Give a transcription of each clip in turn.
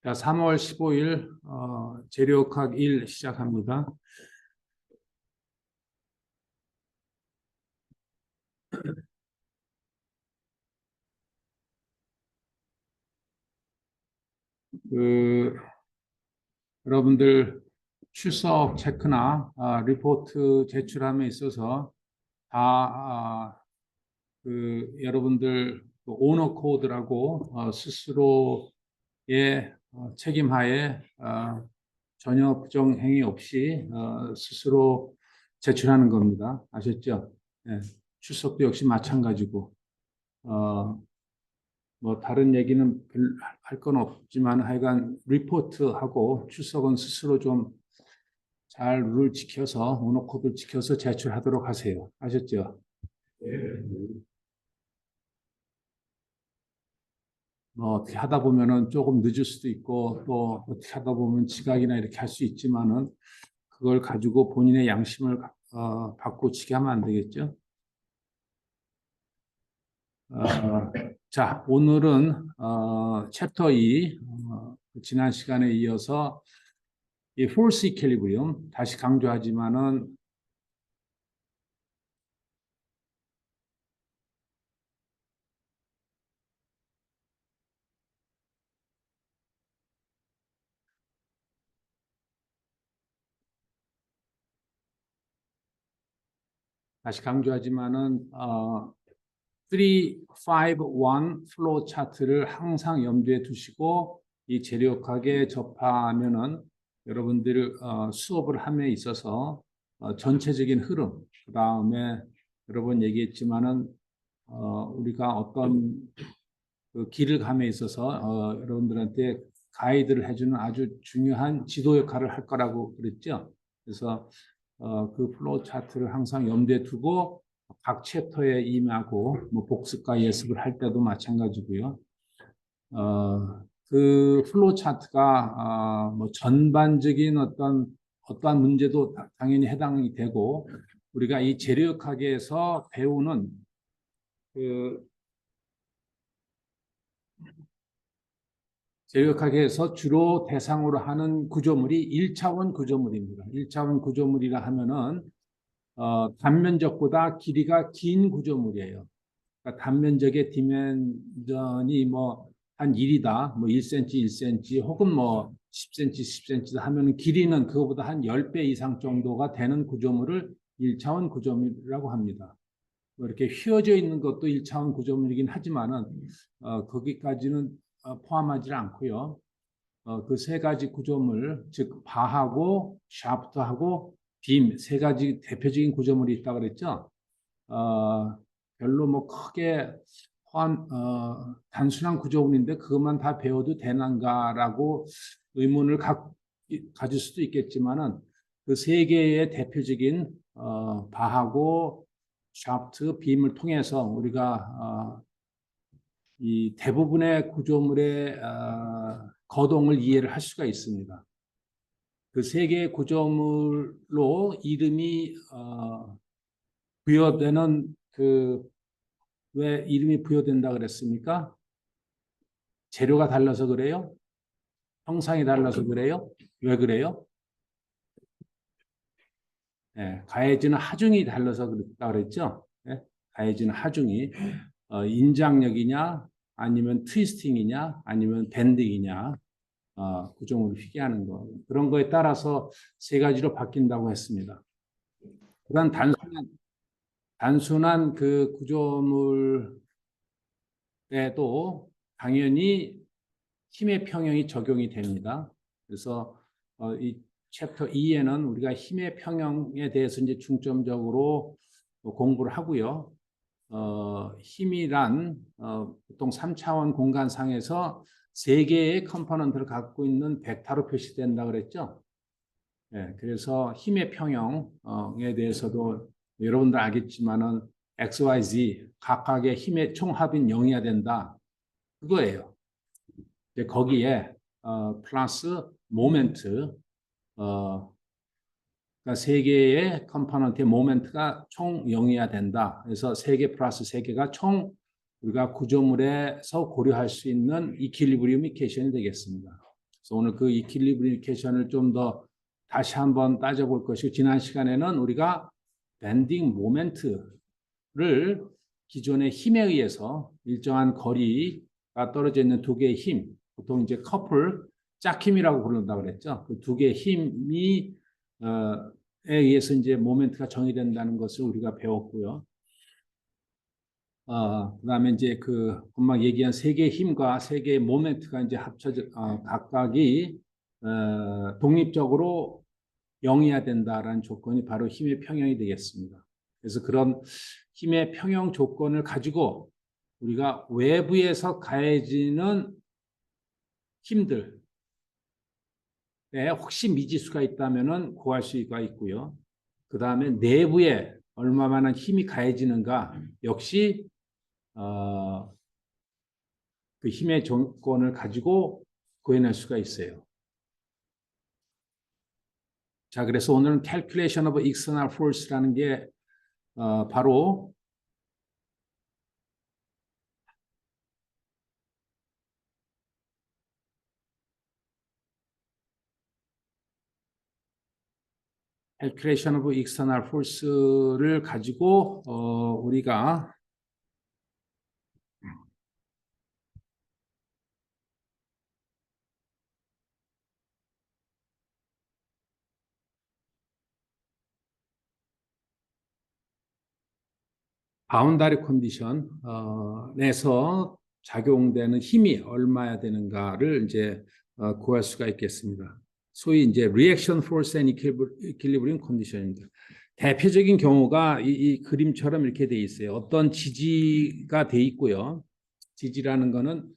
자, 3월 15일 재료학 1 시작합니다. 여러분들 출석 체크나 리포트 제출함에 있어서 다 여러분들 오너 코드라고 스스로의 책임하에 전혀 부정 행위 없이 스스로 제출하는 겁니다. 아셨죠? 네. 출석도 역시 마찬가지고 뭐 다른 얘기는 할 건 없지만 하여간 리포트하고 출석은 스스로 좀 잘 룰 지켜서 오너 코드 지켜서 제출하도록 하세요. 아셨죠? 뭐 어떻게 하다 보면은 조금 늦을 수도 있고 또 어떻게 하다 보면 지각이나 이렇게 할 수 있지만은 그걸 가지고 본인의 양심을 바꾸치게 하면 안 되겠죠. 자, 오늘은 챕터 2 지난 시간에 이어서 이 force equilibrium 다시 강조하지만은 다시 강조하지만은 3, 5, 1 플로우 차트를 항상 염두에 두시고 이 재료학에 접하면은 여러분들 수업을 함에 있어서 전체적인 흐름, 그 다음에 여러 번 얘기했지만은 우리가 어떤 그 길을 감에 있어서 여러분들한테 가이드를 해주는 아주 중요한 지도 역할을 할 거라고 그랬죠. 그래서 그 플로우 차트를 항상 염두에 두고 각 챕터에 임하고 뭐 복습과 예습을 할 때도 마찬가지고요. 그 플로우 차트가 뭐 전반적인 어떠한 문제도 당연히 해당이 되고 우리가 이 재료학에서 배우는 재료학에서 주로 대상으로 하는 구조물이 1차원 구조물입니다. 1차원 구조물이라 하면은 단면적보다 길이가 긴 구조물이에요. 그러니까 단면적의 디멘전이 뭐 한 1이다, 뭐 1cm, 1cm, 혹은 뭐 10cm, 10cm다 하면 길이는 그거보다 한 10배 이상 정도가 되는 구조물을 1차원 구조물이라고 합니다. 뭐 이렇게 휘어져 있는 것도 1차원 구조물이긴 하지만은 거기까지는 포함하지 않고요. 그 세 가지 구조물, 즉 바하고 샤프트하고 빔 세 가지 대표적인 구조물이 있다고 그랬죠. 별로 뭐 크게 단순한 구조물인데 그것만 다 배워도 되는가라고 의문을 가질 수도 있겠지만은 그 세 개의 대표적인 바하고 샤프트, 빔을 통해서 우리가 이 대부분의 구조물의 거동을 이해를 할 수가 있습니다. 그 세 개의 구조물로 이름이 부여되는 왜 이름이 부여된다 그랬습니까? 재료가 달라서 그래요? 형상이 달라서 그래요? 왜 그래요? 네, 가해지는 하중이 달라서 그랬다 그랬죠? 네, 가해지는 하중이 인장력이냐 아니면 트위스팅이냐 아니면 밴딩이냐 구조물을 휘게 하는 거 그런 거에 따라서 세 가지로 바뀐다고 했습니다. 그런 단순한 그 구조물에도 당연히 힘의 평형이 적용이 됩니다. 그래서 이 챕터 2에는 우리가 힘의 평형에 대해서 이제 중점적으로 공부를 하고요. 힘이란 보통 3차원 공간상에서 세 개의 컴포넌트를 갖고 있는 벡터로 표시된다 그랬죠. 네, 그래서 힘의 평형에 대해서도 여러분들 알겠지만은 X, Y, Z 각각의 힘의 총합인 0이어야 된다. 그거예요. 거기에 플러스 모멘트 그러니까 세 개의 컴포넌트의 모멘트가 총 0이어야 된다. 그래서 세 개 플러스 세 개가 총 우리가 구조물에서 고려할 수 있는 이퀄리브리움 이퀘이션이 되겠습니다. 그래서 오늘 그 이퀄리브리케이션을 좀 더 다시 한번 따져볼 것이고, 지난 시간에는 우리가 밴딩 모멘트를 기존의 힘에 의해서 일정한 거리가 떨어져 있는 두 개의 힘, 보통 이제 커플 짝힘이라고 부른다고 그랬죠. 그 두 개의 힘이 에 의해서 이제 모멘트가 정의된다는 것을 우리가 배웠고요. 그다음에 이제 그 금방 얘기한 세 개의 힘과 세 개의 모멘트가 이제 합쳐져 각각이 독립적으로 0이어야 된다라는 조건이 바로 힘의 평형이 되겠습니다. 그래서 그런 힘의 평형 조건을 가지고 우리가 외부에서 가해지는 힘들에 혹시 미지수가 있다면은 구할 수가 있고요. 그 다음에 내부에 얼마만한 힘이 가해지는가 역시 그 힘의 조건을 가지고 구해낼 수가 있어요. 자, 그래서 오늘은 calculation of external force라는 게 바로 calculation of external force를 가지고 우리가 바운다리 컨디션에서 작용되는 힘이 얼마야 되는가를 이제 구할 수가 있겠습니다. 소위 이제 reaction force and equilibrium condition입니다. 대표적인 경우가 이 그림처럼 이렇게 돼 있어요. 어떤 지지가 돼 있고요. 지지라는 거는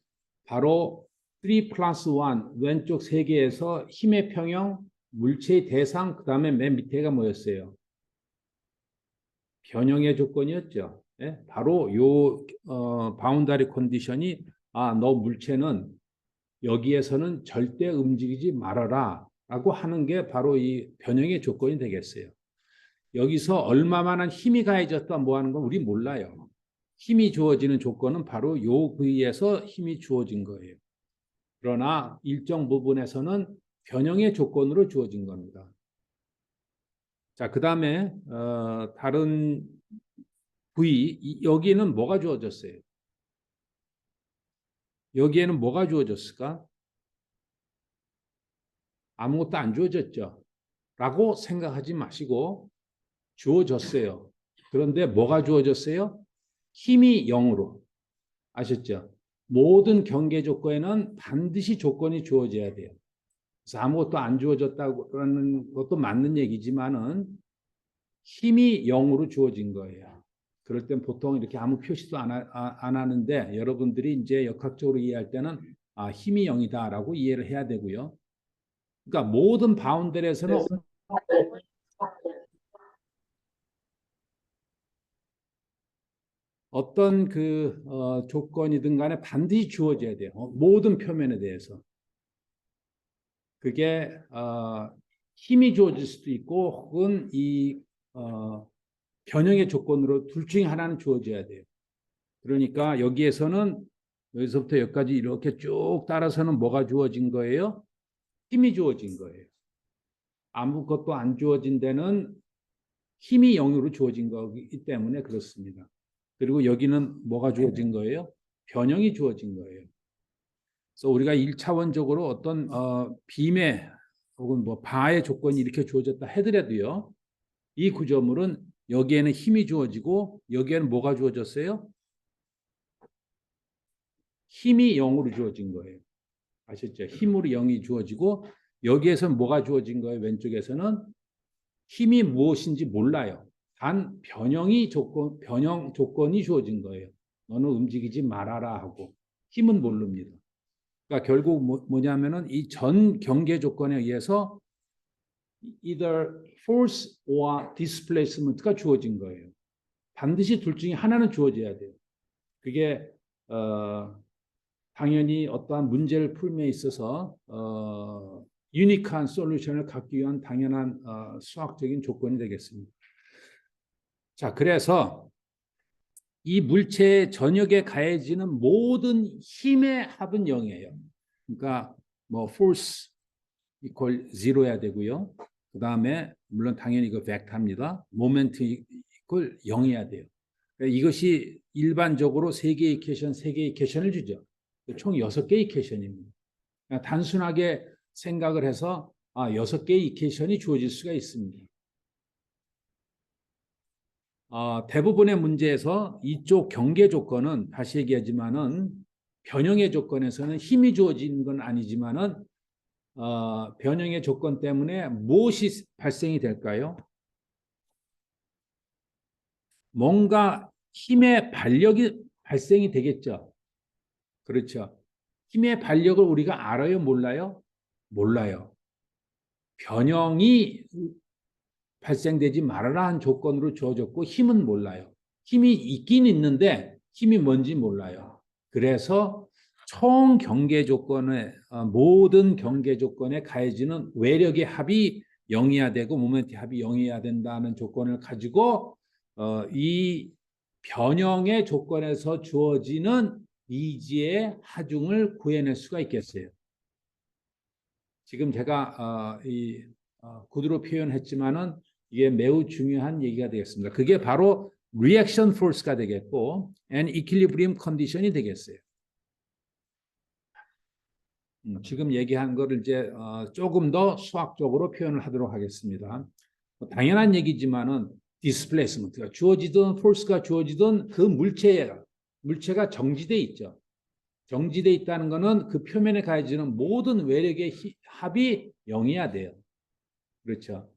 바로 3 플러스 1 왼쪽 세 개에서 힘의 평형, 물체의 대상, 그 다음에 맨 밑에가 뭐였어요? 변형의 조건이었죠. 예? 바로 요 바운다리 컨디션이 너 물체는 여기에서는 절대 움직이지 말아라 라고 하는 게 바로 이 변형의 조건이 되겠어요. 여기서 얼마만한 힘이 가해졌다 뭐 하는 건 우리 몰라요. 힘이 주어지는 조건은 바로 요 부위에서 힘이 주어진 거예요. 그러나 일정 부분에서는 변형의 조건으로 주어진 겁니다. 자, 그 다음에 다른 부위, 여기는 뭐가 주어졌어요? 여기에는 뭐가 주어졌을까? 아무것도 안 주어졌죠. 라고 생각하지 마시고 주어졌어요. 그런데 뭐가 주어졌어요? 힘이 0으로. 아셨죠? 모든 경계 조건에는 반드시 조건이 주어져야 돼요. 그래서 아무것도 안 주어졌다고 그러는 것도 맞는 얘기지만은 힘이 0으로 주어진 거예요. 그럴 땐 보통 이렇게 아무 표시도 안 하는데 여러분들이 이제 역학적으로 이해할 때는 힘이 0이다라고 이해를 해야 되고요. 그러니까 모든 바운더리에서는 어떤 그 조건이든 간에 반드시 주어져야 돼요. 모든 표면에 대해서. 그게 힘이 주어질 수도 있고 혹은 이 변형의 조건으로 둘 중에 하나는 주어져야 돼요. 그러니까 여기에서는 여기서부터 여기까지 이렇게 쭉 따라서는 뭐가 주어진 거예요? 힘이 주어진 거예요. 아무것도 안 주어진 데는 힘이 0으로 주어진 거기 때문에 그렇습니다. 그리고 여기는 뭐가 주어진 거예요? 변형이 주어진 거예요. 그래서 우리가 1차원적으로 어떤 빔의 혹은 뭐 바의 조건이 이렇게 주어졌다 하더라도요. 이 구조물은 여기에는 힘이 주어지고 여기에는 뭐가 주어졌어요? 힘이 0으로 주어진 거예요. 아셨죠? 힘으로 0이 주어지고 여기에서는 뭐가 주어진 거예요? 왼쪽에서는 힘이 무엇인지 몰라요. 단 변형 조건이 주어진 거예요. 너는 움직이지 말아라 하고 힘은 모릅니다. 그러니까 결국 뭐냐면은 이 전 경계 조건에 의해서 either force or displacement가 주어진 거예요. 반드시 둘 중에 하나는 주어져야 돼요. 그게 당연히 어떠한 문제를 풀음에 있어서 유니크한 솔루션을 갖기 위한 당연한 수학적인 조건이 되겠습니다. 자, 그래서 이 물체의 전역에 가해지는 모든 힘의 합은 0이에요. 그러니까 뭐 force equal 0여야 되고요. 그 다음에 물론 당연히 이거 벡터입니다. 모멘트 equal 0이어야 돼요. 그러니까 이것이 일반적으로 세 개의 이퀘션을 주죠. 총 6개의 이퀘션입니다. 그러니까 단순하게 생각을 해서 6개의 이퀘션이 주어질 수가 있습니다. 대부분의 문제에서 이쪽 경계 조건은 다시 얘기하지만은 변형의 조건에서는 힘이 주어지는 건 아니지만은 변형의 조건 때문에 무엇이 발생이 될까요? 뭔가 힘의 발력이 발생이 되겠죠. 그렇죠. 힘의 발력을 우리가 알아요, 몰라요? 몰라요. 변형이 발생되지 말아라 한 조건으로 주어졌고 힘은 몰라요. 힘이 있긴 있는데 힘이 뭔지 몰라요. 그래서 총 경계 조건에 모든 경계 조건에 가해지는 외력의 합이 0이어야 되고 모멘트 합이 0이어야 된다는 조건을 가지고 이 변형의 조건에서 주어지는 미지의 하중을 구해낼 수가 있겠어요. 지금 제가 구두로 표현했지만은 이게 매우 중요한 얘기가 되겠습니다. 그게 바로 reaction force가 되겠고 and equilibrium condition이 되겠어요. 지금 얘기한 거를 이제 조금 더 수학적으로 표현을 하도록 하겠습니다. 당연한 얘기지만은 displacement가 주어지든 force가 주어지든 그 물체가 정지돼 있죠. 정지돼 있다는 것은 그 표면에 가해지는 모든 외력의 합이 0이어야 돼요. 그렇죠.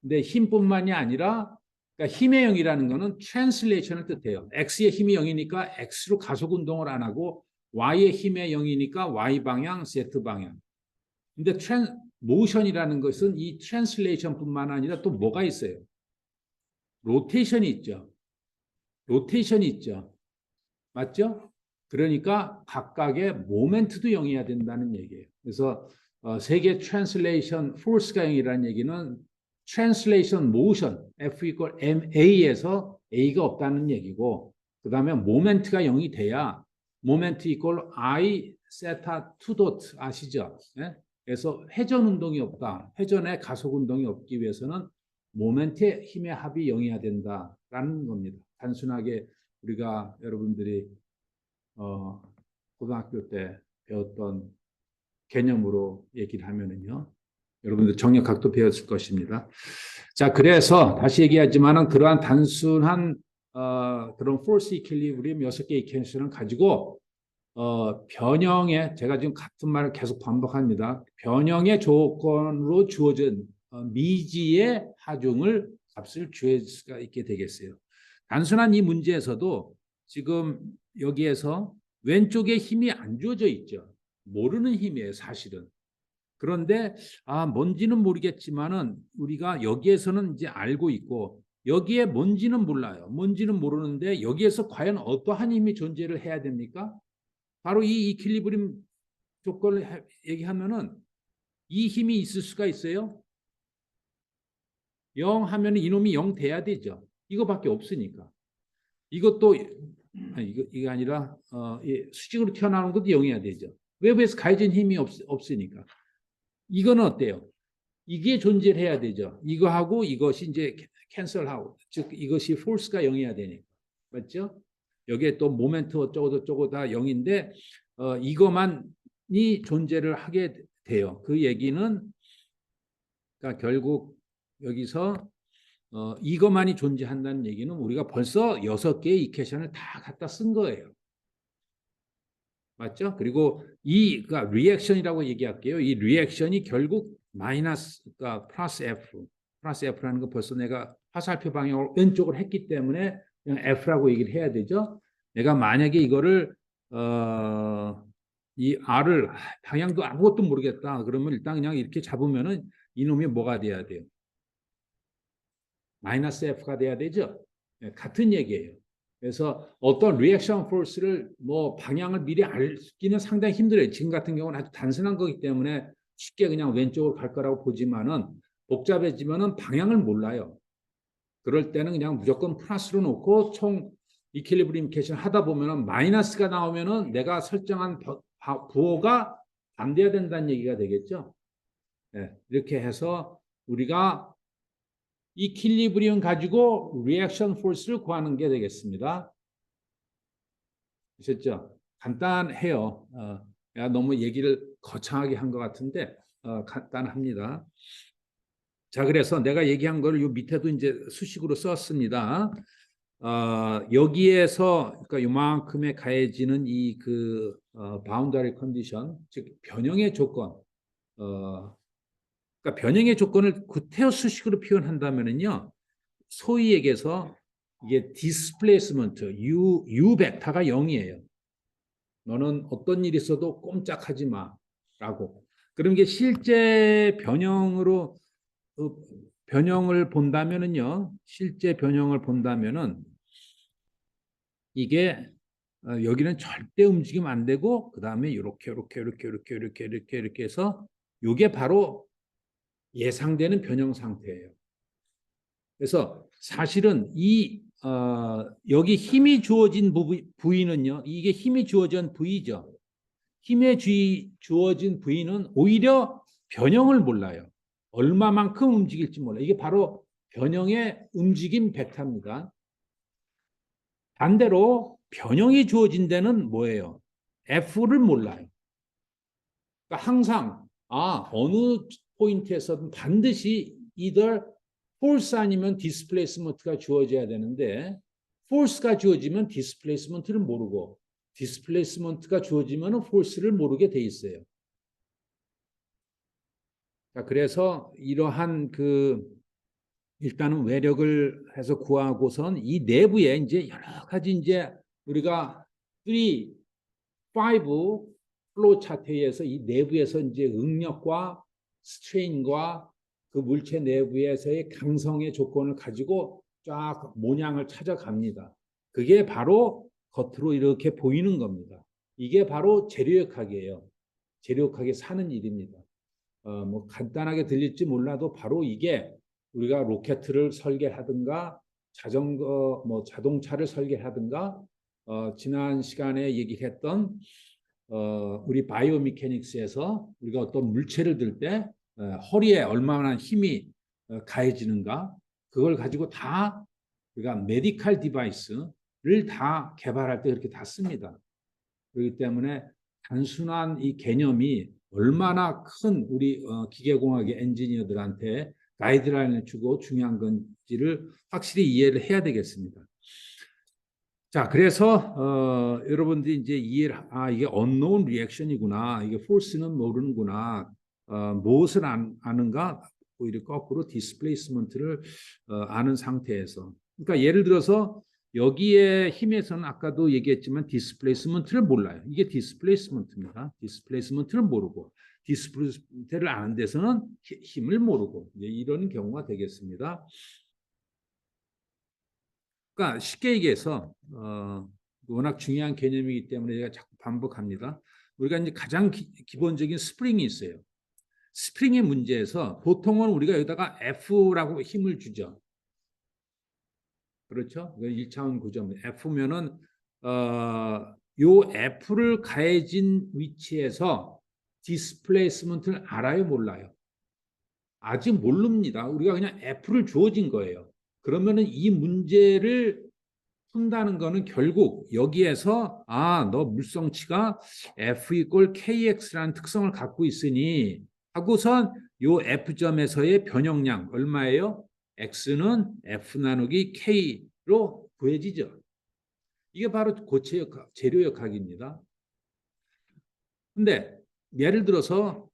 근데 힘뿐만이 아니라 그러니까 힘의 0이라는 것은 트랜슬레이션을 뜻해요. X의 힘이 0이니까 X로 가속 운동을 안 하고 Y의 힘의 0이니까 Y 방향, Z 방향. 근데 모션이라는 것은 이 트랜슬레이션뿐만 아니라 또 뭐가 있어요? 로테이션이 있죠. 로테이션이 있죠. 맞죠? 그러니까 각각의 모멘트도 0이어야 된다는 얘기예요. 그래서 세계 트랜슬레이션 포스가 0이라는 얘기는 트랜슬레이션 모션 F equal MA에서 A가 없다는 얘기고 그 다음에 모멘트가 0이 돼야 모멘트 equal I 세타 투 도트 아시죠? 네? 그래서 회전 운동이 없다. 회전의 가속 운동이 없기 위해서는 모멘트의 힘의 합이 0이어야 된다라는 겁니다. 단순하게 우리가 여러분들이 고등학교 때 배웠던 개념으로 얘기를 하면은요. 여러분들 정력학도 배웠을 것입니다. 자, 그래서 다시 얘기하지만은 그러한 단순한 그런 force equilibrium 6개 이퀘이션을 가지고 변형의 제가 지금 같은 말을 계속 반복합니다. 변형의 조건으로 주어진 미지의 하중을 값을 주어질 수가 있게 되겠어요. 단순한 이 문제에서도 지금 여기에서 왼쪽에 힘이 안 주어져 있죠. 모르는 힘이에요, 사실은. 그런데 뭔지는 모르겠지만은 우리가 여기에서는 이제 알고 있고 여기에 뭔지는 몰라요. 뭔지는 모르는데 여기에서 과연 어떠한 힘이 존재를 해야 됩니까? 바로 이 이퀄리브리움 조건을 얘기하면은 이 힘이 있을 수가 있어요. 0 하면 이놈이 0 돼야 되죠. 이거밖에 없으니까. 이것도 이게 아니라 수직으로 튀어나오는 것도 0이어야 되죠. 외부에서 가해진 힘이 없으니까. 이거는 어때요? 이게 존재를 해야 되죠. 이거하고 이것이 이제 캔슬하고 즉 이것이 force가 0이어야 되니까. 맞죠? 여기에 또 모멘트 어쩌고 다 0인데 이것만이 존재를 하게 돼요. 그 얘기는 그러니까 결국 여기서 이것만이 존재한다는 얘기는 우리가 벌써 6개의 이퀘이션을 다 갖다 쓴 거예요. 맞죠? 그리고 그러니까 리액션이라고 얘기할게요. 이 리액션이 결국 마이너스, 그러니까 플러스 F라는 거 벌써 내가 화살표 방향을 왼쪽으로 했기 때문에 그냥 F라고 얘기를 해야 되죠. 내가 만약에 이거를 이 R을 방향도 아무것도 모르겠다. 그러면 일단 그냥 이렇게 잡으면은 이놈이 뭐가 돼야 돼요? 마이너스 F가 돼야 되죠. 네, 같은 얘기예요. 그래서 어떤 리액션 포스를 뭐 방향을 미리 알기는 상당히 힘들어요. 지금 같은 경우는 아주 단순한 거기 때문에 쉽게 그냥 왼쪽으로 갈 거라고 보지만은 복잡해지면은 방향을 몰라요. 그럴 때는 그냥 무조건 플러스로 놓고 총 이퀄리브리움 이퀘이션 하다 보면은 마이너스가 나오면은 내가 설정한 부호가 반대해야 된다는 얘기가 되겠죠. 네, 이렇게 해서 우리가 이퀄리브리엄 가지고 리액션 포스를 구하는 게 되겠습니다. 아셨죠? 간단해요. 내가 너무 얘기를 거창하게 한 것 같은데 간단합니다. 자, 그래서 내가 얘기한 거를 요 밑에도 이제 수식으로 썼습니다. 여기에서 그러니까 요만큼에 가해지는 이 그 바운더리 컨디션, 즉 변형의 조건, 그러니까 변형의 조건을 구태여 수식으로 표현한다면은요, 소위 얘기해서 이게 디스플레이스먼트, U 벡터가 0이에요. 너는 어떤 일이 있어도 꼼짝하지 마라고. 그럼 이게 실제 변형으로 변형을 본다면은요, 실제 변형을 본다면은 이게 여기는 절대 움직이면 안 되고 그 다음에 이렇게 해서 이게 바로 예상되는 변형 상태예요. 그래서 사실은 이 여기 힘이 주어진 부위는요, 이게 힘이 주어진 부위죠. 힘이 주어진 부위는 오히려 변형을 몰라요. 얼마만큼 움직일지 몰라요. 이게 바로 변형의 움직임 벡터입니다. 반대로 변형이 주어진 데는 뭐예요? F를 몰라요. 그러니까 항상 어느 포인트에서든 반드시 either force 아니면 displacement가 주어져야 되는데 force가 주어지면 displacement를 모르고 displacement가 주어지면 force를 모르게 돼 있어요. 자, 그래서 이러한 일단은 외력을 해서 구하고선 이 내부에 이제 여러 가지 이제 우리가 3, 5 플로우 차트에 의해서 이 내부에서 이제 응력과 스트레인과 그 물체 내부에서의 강성의 조건을 가지고 쫙 모양을 찾아갑니다. 그게 바로 겉으로 이렇게 보이는 겁니다. 이게 바로 재료역학이에요. 재료역학에 사는 일입니다. 뭐 간단하게 들릴지 몰라도 바로 이게 우리가 로켓을 설계하든가 자전거 뭐 자동차를 설계하든가 지난 시간에 얘기했던 우리 바이오 미케닉스에서 우리가 어떤 물체를 들 때 허리에 얼마나 힘이 가해지는가 그걸 가지고 다 우리가 메디컬 디바이스를 다 개발할 때 그렇게 다 씁니다. 그렇기 때문에 단순한 이 개념이 얼마나 큰 우리 기계공학의 엔지니어들한테 가이드라인을 주고 중요한 건지를 확실히 이해를 해야 되겠습니다. 자, 그래서 여러분들이 이제 이해를 이게 unknown reaction이구나, 이게 force는 모르는구나, 무엇을 아는가, 오히려 거꾸로 displacement를 아는 상태에서, 그러니까 예를 들어서 여기에 힘에서는 아까도 얘기했지만 displacement를 몰라요. 이게 displacement입니다. displacement를 모르고 displacement를 아는 데서는 힘을 모르고 이런 경우가 되겠습니다. 그러니까 쉽게 얘기해서 워낙 중요한 개념이기 때문에 제가 자꾸 반복합니다. 우리가 이제 가장 기본적인 스프링이 있어요. 스프링의 문제에서 보통은 우리가 여기다가 F라고 힘을 주죠. 그렇죠? 1차원 구조입니다. F면은 요 F를 가해진 위치에서 디스플레이스먼트를 알아요, 몰라요? 아직 모릅니다. 우리가 그냥 F를 주어진 거예요. 그러면은 이 문제를 푼다는 거는 결국 여기에서 너 물성치가 F 이꼴 KX라는 특성을 갖고 있으니 하고선 요 F점에서의 변형량 얼마예요? X는 F 나누기 K로 구해지죠. 이게 바로 재료역학입니다. 근데 예를 들어서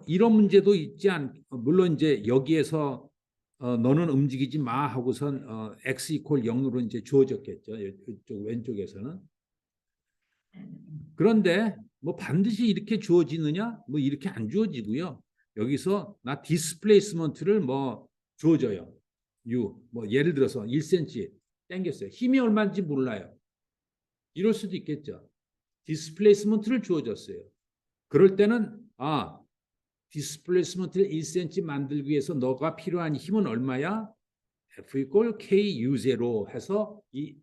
이런 문제도 있지 물론 이제 여기에서 너는 움직이지 마 하고선 x 이퀄 0으로 이제 주어졌겠죠. 이쪽 왼쪽에서는. 그런데 뭐 반드시 이렇게 주어지느냐? 뭐 이렇게 안 주어지고요. 여기서 나 디스플레이스먼트를 뭐 주어져요. 뭐 예를 들어서 1cm 당겼어요. 힘이 얼마인지 몰라요. 이럴 수도 있겠죠. 디스플레이스먼트를 주어졌어요. 그럴 때는 디스플레이스먼트를 1cm 만들기 위해서 너가 필요한 힘은 얼마야? F 이꼴 KU0 해서 이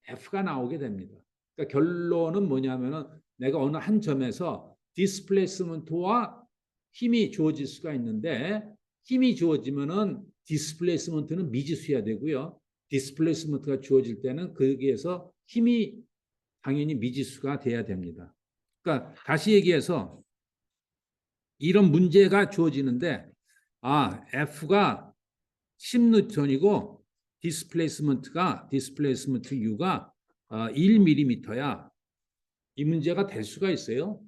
F가 나오게 됩니다. 그러니까 결론은 뭐냐면은 내가 어느 한 점에서 디스플레이스먼트와 힘이 주어질 수가 있는데 힘이 주어지면은 디스플레이스먼트는 미지수여야 되고요. 디스플레이스먼트가 주어질 때는 거기에서 힘이 당연히 미지수가 돼야 됩니다. 그러니까 다시 얘기해서 이런 문제가 주어지는데 F가 10N이고 디스플레이스먼트 U가 1mm야. 이 문제가 될 수가 있어요.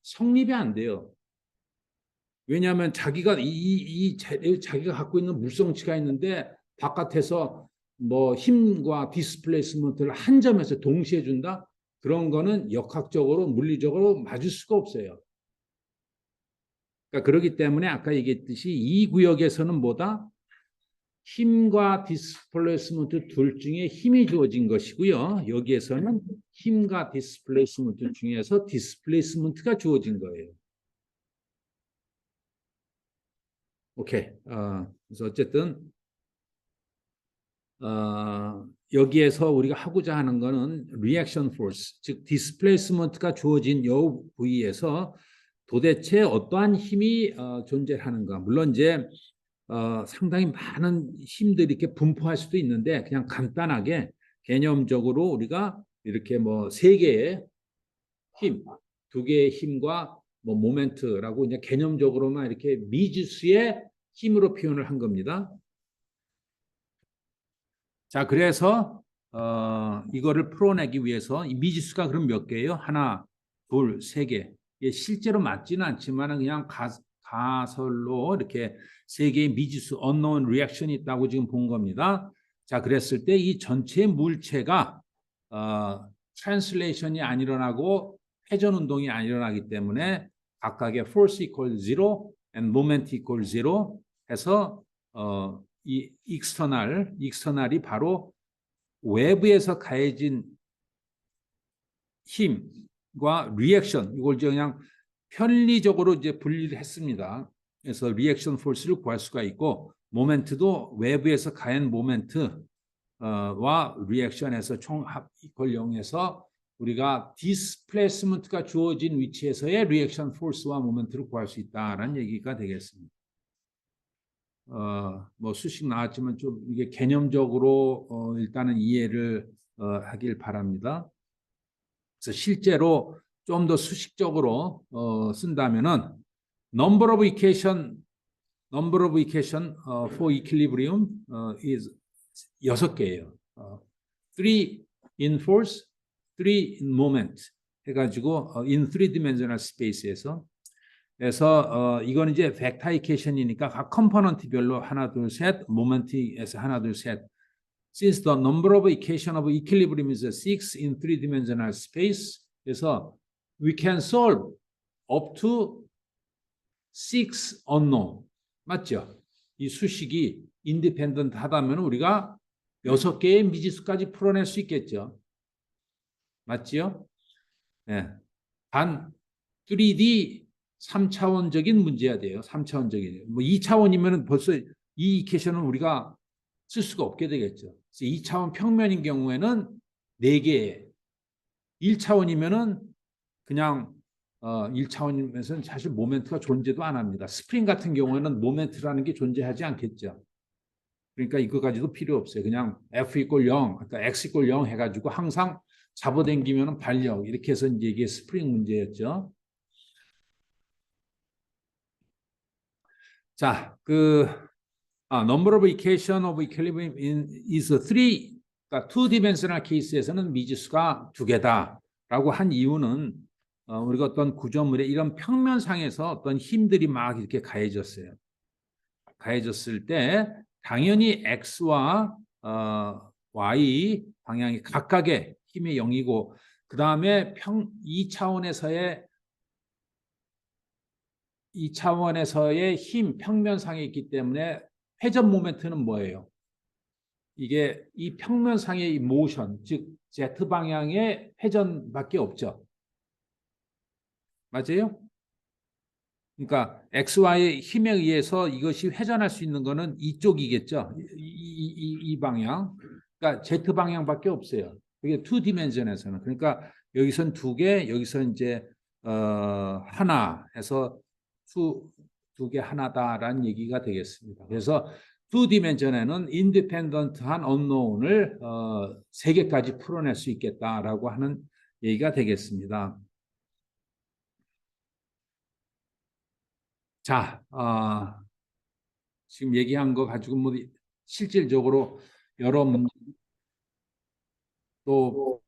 성립이 안 돼요. 왜냐하면 자기가 자기가 갖고 있는 물성치가 있는데 바깥에서 뭐 힘과 디스플레이스먼트를 한 점에서 동시에 준다? 그런 거는 역학적으로 물리적으로 맞을 수가 없어요. 그러니까 그렇기 때문에 아까 얘기했듯이 이 구역에서는 뭐다? 힘과 디스플레이스먼트 둘 중에 힘이 주어진 것이고요. 여기에서는 힘과 디스플레이스먼트 중에서 디스플레이스먼트가 주어진 거예요. 오케이. 그래서 어쨌든 여기에서 우리가 하고자 하는 거는 리액션 포스, 즉 디스플레이스먼트가 주어진 이 부위에서 도대체 어떠한 힘이 존재하는가. 물론 이제 상당히 많은 힘들이 이렇게 분포할 수도 있는데 그냥 간단하게 개념적으로 우리가 이렇게 뭐 세 개의 힘, 두 개의 힘과 뭐 모멘트라고 이제 개념적으로만 이렇게 미지수의 힘으로 표현을 한 겁니다. 자, 그래서 이거를 풀어내기 위해서 이 미지수가 그럼 몇 개예요? 하나, 둘, 세 개. 이게 실제로 맞지는 않지만 그냥 가설로 이렇게 세 개의 미지수 unknown reaction이 있다고 지금 본 겁니다. 자, 그랬을 때 이 전체 물체가 translation이 안 일어나고 회전 운동이 안 일어나기 때문에 각각의 force equal zero and moment equal zero 해서 이 익스터널이 바로 외부에서 가해진 힘과 리액션, 이걸 그냥 편리적으로 이제 분리를 했습니다. 그래서 리액션 포스를 구할 수가 있고 모멘트도 외부에서 가한 모멘트와 리액션에서 총합 이퀄 0에서 우리가 디스플레이스먼트가 주어진 위치에서의 리액션 포스와 모멘트를 구할 수 있다라는 얘기가 되겠습니다. 뭐 수식 나왔지만 좀 이게 개념적으로 일단은 이해를 하길 바랍니다. 그래서 실제로 좀 더 수식적으로 쓴다면은 number of equation for equilibrium is 6개예요. 3 in force, 3 in moment 해가지고 in 3-dimensional space에서 그래서 이건 이제 벡터이케이션이니까 각 컴포넌트별로 하나 둘 셋, 모멘트에서 하나 둘 셋. Since the number of equation of equilibrium is 6 in 3-dimensional space, 그래서 we can solve up to 6 unknown. 맞죠? 이 수식이 independent 하다면 우리가 6개의 미지수까지 풀어낼 수 있겠죠. 맞지요? 네. 단 3D 3차원적인 문제야 돼요. 3차원적인. 뭐 2차원이면 벌써 이 이퀘이션은 우리가 쓸 수가 없게 되겠죠. 그래서 2차원 평면인 경우에는 4개, 1차원이면은 그냥 1차원이면서는 사실 모멘트가 존재도 안 합니다. 스프링 같은 경우에는 모멘트라는 게 존재하지 않겠죠. 그러니까 이거까지도 필요 없어요. 그냥 F = 0, 그러니까 X = 0 해가지고 항상 잡아당기면 반력 이렇게 해서 이제 이게 스프링 문제였죠. 자, number of equation of equilibrium is 3. 그러니까 2-dimensional 케이스에서는 미지수가 2개다라고 한 이유는 우리가 어떤 구조물에 이런 평면상에서 어떤 힘들이 막 이렇게 가해졌어요. 가해졌을 때 당연히 X와 Y 방향이 각각의 힘의 0이고 그 다음에 2차원에서의 힘 평면상에 있기 때문에 회전 모멘트는 뭐예요? 이게 이 평면상의 이 모션, 즉 Z 방향의 회전밖에 없죠. 맞아요? 그러니까 XY의 힘에 의해서 이것이 회전할 수 있는 거는 이쪽이겠죠. 이 방향. 그러니까 Z 방향밖에 없어요. 그게 2디멘전에서는. 그러니까 여기선 2개, 여기서 이제 하나 해서 두 개 하나다라는 얘기가 되겠습니다. 그래서 투 디멘전에는 인디펜던트한 언노운을 세 개까지 풀어낼 수 있겠다라고 하는 얘기가 되겠습니다. 자, 지금 얘기한 거 가지고 뭐 실질적으로 여러 문제 또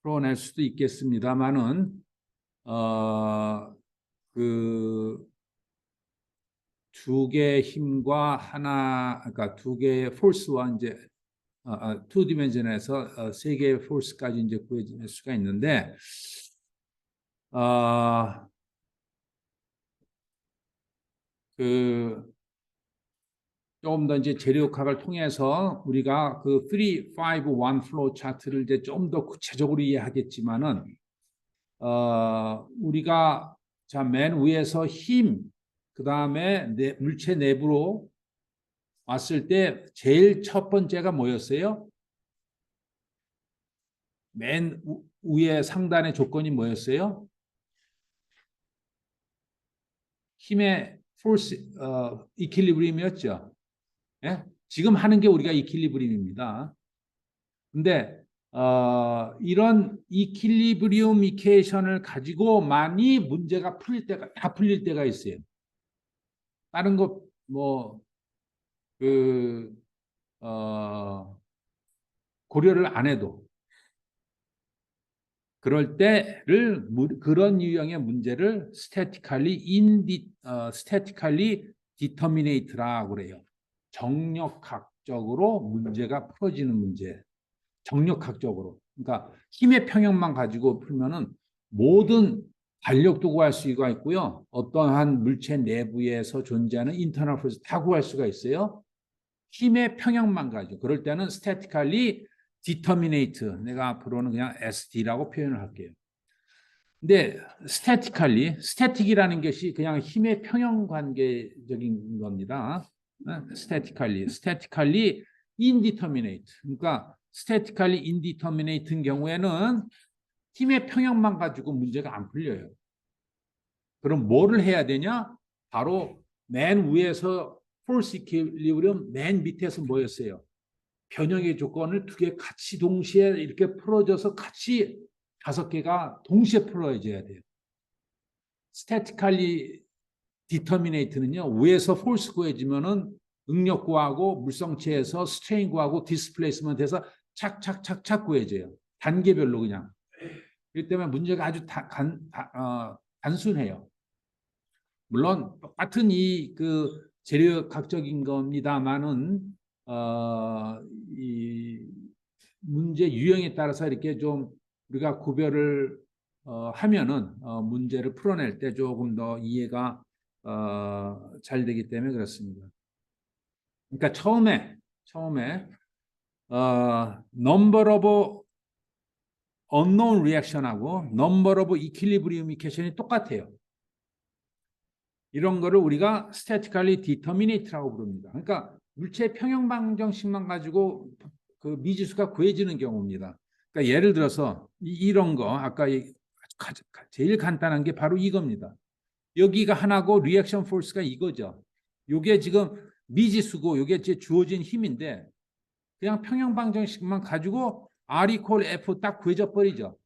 풀어낼 수도 있겠습니다만은 그 두 개의 힘과 하나, 그러니까 두 개의 폴스와 이제 투 디멘전에서 세 개의 폴스까지 이제 구해질 수가 있는데 그 조금 더 이제 재료학을 통해서 우리가 그 3, 5, 1 플로우 차트를 이제 좀 더 구체적으로 이해하겠지만은 우리가 자, 맨 위에서 힘, 그 다음에 물체 내부로 왔을 때 제일 첫 번째가 뭐였어요? 맨 위에 상단의 조건이 뭐였어요? 힘의 force, 이퀄리브리움이었죠. 예? 지금 하는 게 우리가 이퀄리브리움입니다. 근데 이런 이퀄리브리움 이퀘이션을 가지고만이 문제가 풀릴 때가 다 풀릴 때가 있어요. 다른 거 뭐 그 고려를 안 해도 그럴 때를 그런 유형의 문제를 statically determinate라고 그래요. 정력학적으로 문제가 풀어지는 문제. 정력학적으로. 그러니까 힘의 평형만 가지고 풀면은 모든 달력도 구할 수가 있고요. 어떠한 물체 내부에서 존재하는 인터널 포스 다 구할 수가 있어요. 힘의 평형만 가지고. 그럴 때는 statically determinate. 내가 앞으로는 그냥 SD라고 표현을 할게요. 근데 static이라는 것이 그냥 힘의 평형 관계적인 겁니다. statically indeterminate. 그러니까 statically indeterminate인 경우에는 힘의 평형만 가지고 문제가 안 풀려요. 그럼 뭐를 해야 되냐? 바로 맨 위에서 force equilibrium, 맨 밑에서 뭐였어요? 변형의 조건을 두 개 같이 동시에 이렇게 풀어져서 같이 5개가 동시에 풀어져야 돼요. statically determinate는요, 위에서 force 구해지면은 응력 구하고 물성체에서 스트레인 구하고 디스플레이스먼트 해서 착착착착 구해져요. 단계별로 그냥. 그렇기 때문에 문제가 아주 단순해요. 물론 똑같은 이 그 재료학적인 겁니다만은 이 문제 유형에 따라서 이렇게 좀 우리가 구별을 하면은 문제를 풀어낼 때 조금 더 이해가 잘 되기 때문에 그렇습니다. 그러니까 처음에 number of unknown reaction하고 number of equilibrium equation이 똑같아요. 이런 거를 우리가 statically determinate라고 부릅니다. 그러니까 물체 평형 방정식만 가지고 그 미지수가 구해지는 경우입니다. 그러니까 예를 들어서 이런 거 아까 제일 간단한 게 바로 이겁니다. 여기가 하나고 리액션 포스가 이거죠. 이게 지금 미지수고 이게 주어진 힘인데 그냥 평형 방정식만 가지고 R equal F 딱 구해져 버리죠.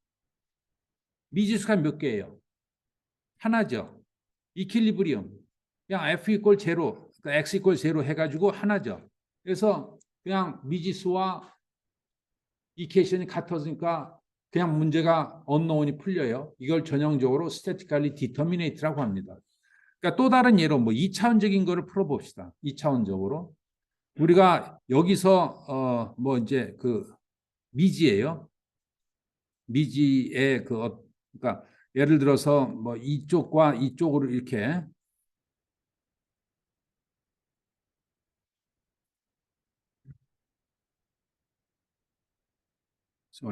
미지수가 몇 개예요? 하나죠. 이퀄리브리움. 그냥 F equal 제로, 그러니까 X equal 제로 해가지고 하나죠. 그래서 그냥 미지수와 이퀘이션이 같았으니까 그냥 문제가 unknown이 풀려요. 이걸 전형적으로 statically determinate라고 합니다. 그러니까 또 다른 예로 뭐 2차원적인 거를 풀어봅시다. 2차원적으로. 우리가 여기서 뭐 이제 그 미지예요. 미지의 그러니까 예를 들어서 뭐 이쪽과 이쪽으로 이렇게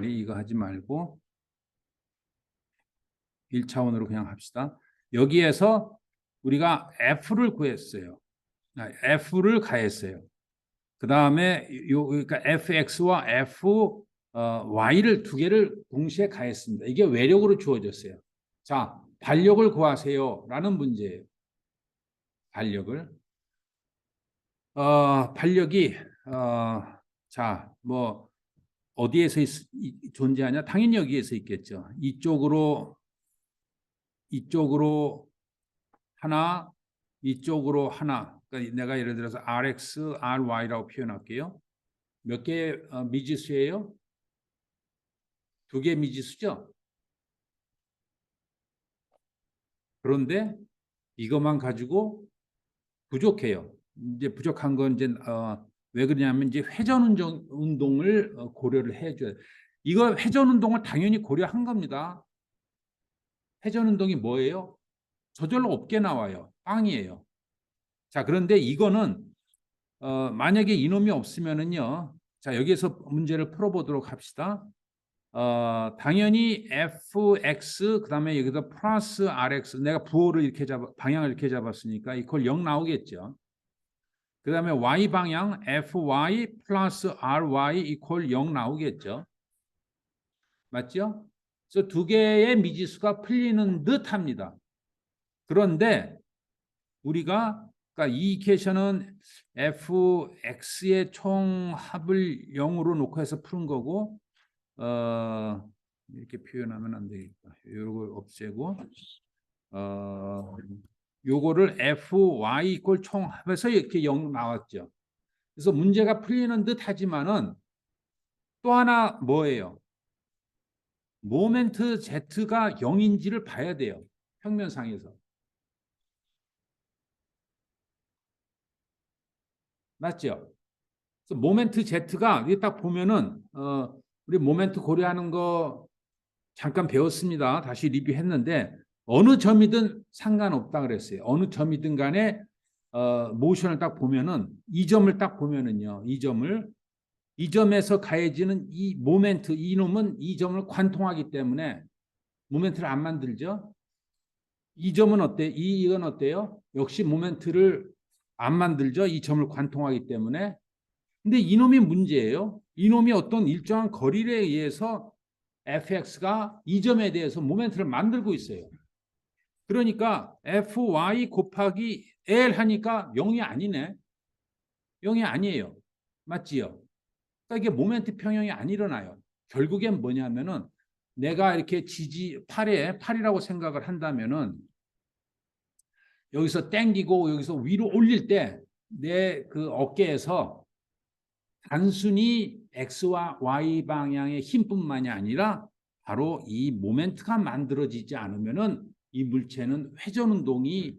이거 하지 말고 1차원으로 그냥 합시다. 여기에서 우리가 F를 구했어요. F를 가했어요. 그 다음에 그러니까 FX와 F y를 두 개를 동시에 가했습니다. 이게 외력으로 주어졌어요. 자, 반력을 구하세요라는 문제예요. 반력을. 반력이 자, 뭐 어디에서 존재하냐? 당연히 여기에서 있겠죠. 이쪽으로 하나, 이쪽으로 하나. 그러니까 내가 예를 들어서 RX, RY라고 표현할게요. 몇 개의 미지수예요? 두 개의 미지수죠? 그런데 이것만 가지고 부족해요. 이제 부족한 건 이제 왜 그러냐면 이제 회전 운동을 고려를 해줘야. 이거 회전 운동을 당연히 고려한 겁니다. 회전 운동이 뭐예요? 저절로 없게 나와요. 빵이에요. 자, 그런데 이거는 만약에 이놈이 없으면은요. 자, 여기에서 문제를 풀어보도록 합시다. 당연히 fx 그다음에 여기서 플러스 rx 내가 부호를 이렇게 방향을 이렇게 잡았으니까 이퀄 0 나오겠죠. 그다음에 y 방향 fy 플러스 ry 이퀄 0 나오겠죠. 맞죠? 그래서 두 개의 미지수가 풀리는 듯합니다. 그런데 우리가 그러니까 이 이퀘이션은 fx의 총합을 0으로 놓고 해서 푸는 거고 이렇게 표현하면 안 되겠다. 요걸 없애고 요거를 fy 이퀄 총합해서 이렇게 0 나왔죠. 그래서 문제가 풀리는 듯 하지만은 또 하나 뭐예요? 모멘트 z가 0인지를 봐야 돼요. 평면상에서. 맞죠? 그래서 모멘트 z가 이게 딱 보면은 우리 모멘트 고려하는 거 잠깐 배웠습니다. 다시 리뷰했는데 어느 점이든 상관없다 그랬어요. 어느 점이든 간에 모션을 딱 보면은 이 점을 딱 보면은요. 이 점에서 가해지는 이 모멘트 이놈은 이 점을 관통하기 때문에 모멘트를 안 만들죠. 이 점은 어때? 이건 어때요? 역시 모멘트를 안 만들죠. 이 점을 관통하기 때문에. 근데 이놈이 문제예요. 이놈이 어떤 일정한 거리에 의해서 fx가 이 점에 대해서 모멘트를 만들고 있어요. 그러니까 fy 곱하기 l 하니까 0이 아니네. 0이 아니에요. 맞지요? 그러니까 이게 모멘트 평형이 안 일어나요. 결국엔 뭐냐면은 내가 이렇게 팔이라고 생각을 한다면은 여기서 땡기고 여기서 위로 올릴 때 내 그 어깨에서 단순히 x와 y 방향의 힘뿐만이 아니라 바로 이 모멘트가 만들어지지 않으면은 이 물체는 회전 운동이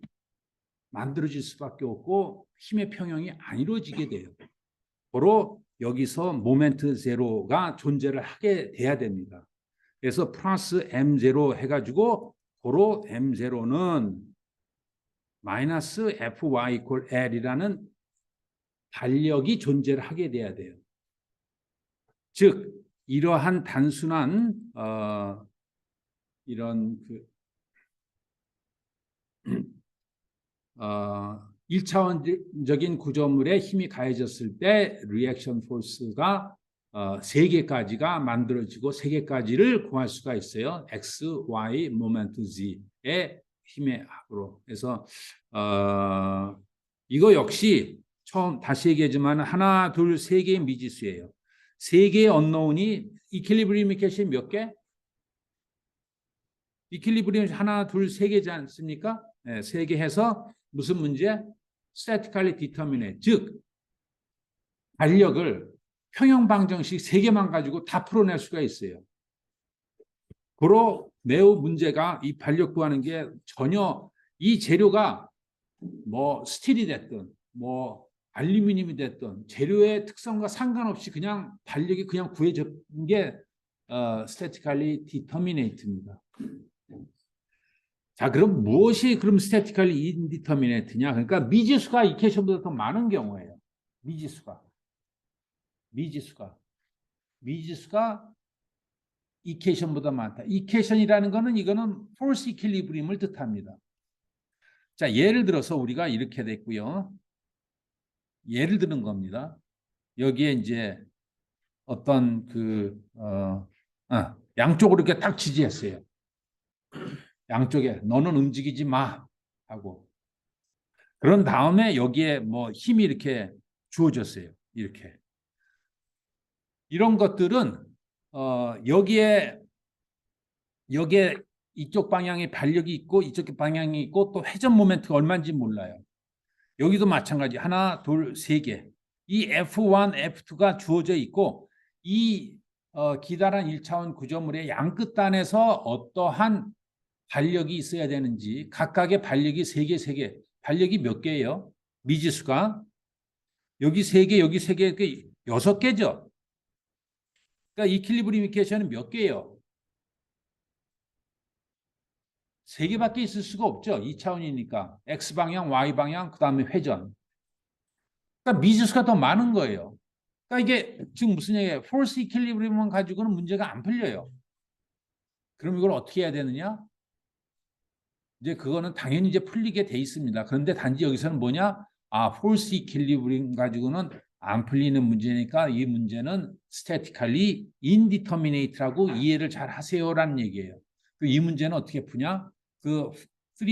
만들어질 수밖에 없고 힘의 평형이 안 이루어지게 돼요. 바로 여기서 모멘트 제로가 존재를 하게 돼야 됩니다. 그래서 플러스 m0 해가지고 바로 m0는 마이너스 fy 이퀄 l이라는 반력이 존재를 하게 돼야 돼요. 즉 이러한 단순한 이런 그 1차원적인 구조물에 힘이 가해졌을 때 리액션 포스가 3개까지가 만들어지고 3개까지를 구할 수가 있어요. X, Y, 모멘트 Z의 힘의 합으로. 그래서 이거 역시 처음 다시 얘기하지만 하나, 둘, 세 개의 미지수예요. 3개의 언노운이 이퀄리브리움 이퀘이션 몇 개? 이퀄리브리움 하나, 둘, 세 개지 않습니까? 네, 3개 해서 무슨 문제? statically determinate. 즉 반력을 평형 방정식 3개만 가지고 다 풀어낼 수가 있어요. 그로 매우 문제가 이 반력 구하는 게 전혀 이 재료가 뭐 스틸이 됐든 뭐 알루미늄이 됐든 재료의 특성과 상관없이 그냥 반력이 그냥 구해진 게 statically determinate입니다. 자, 그럼 무엇이 그럼 statically indeterminate냐? 그러니까 미지수가 이퀘이션보다 더 많은 경우예요. 미지수가 이퀘이션보다 많다. 이퀘이션이라는 거는 이거는 force equilibrium을 뜻합니다. 자, 예를 들어서 우리가 이렇게 됐고요. 예를 드는 겁니다. 여기에 이제 어떤 양쪽으로 이렇게 딱 지지했어요. 양쪽에 너는 움직이지 마 하고 그런 다음에 여기에 뭐 힘이 이렇게 주어졌어요. 이렇게 이런 것들은 여기에 이쪽 방향에 발력이 있고 이쪽 방향이 있고 또 회전 모멘트가 얼마인지 몰라요. 여기도 마찬가지 하나, 둘, 세 개. 이 F1, F2가 주어져 있고 이 기다란 1차원 구조물의 양끝단에서 어떠한 발력이 있어야 되는지 각각의 발력이 세 개, 세 개. 발력이 몇 개예요? 미지수가 여기 세 개, 여기 세 개, 여섯 개죠. 그러니까 이퀄리브리움 이퀘이션은 몇 개예요? 세 개밖에 있을 수가 없죠. 2차원이니까. X방향, Y방향, 그 다음에 회전. 그러니까 미지수가 더 많은 거예요. 그러니까 이게 지금 무슨 얘기예요? 폴스 이퀄리브리움만 가지고는 문제가 안 풀려요. 그럼 이걸 어떻게 해야 되느냐? 이제 그거는 당연히 이제 풀리게 돼 있습니다. 그런데 단지 여기서는 뭐냐? 폴스 이퀄리브리움 가지고는 안 풀리는 문제니까 이 문제는 statically indeterminate라고 이해를 잘 하세요라는 얘기예요. 이 문제는 어떻게 푸냐? 그 3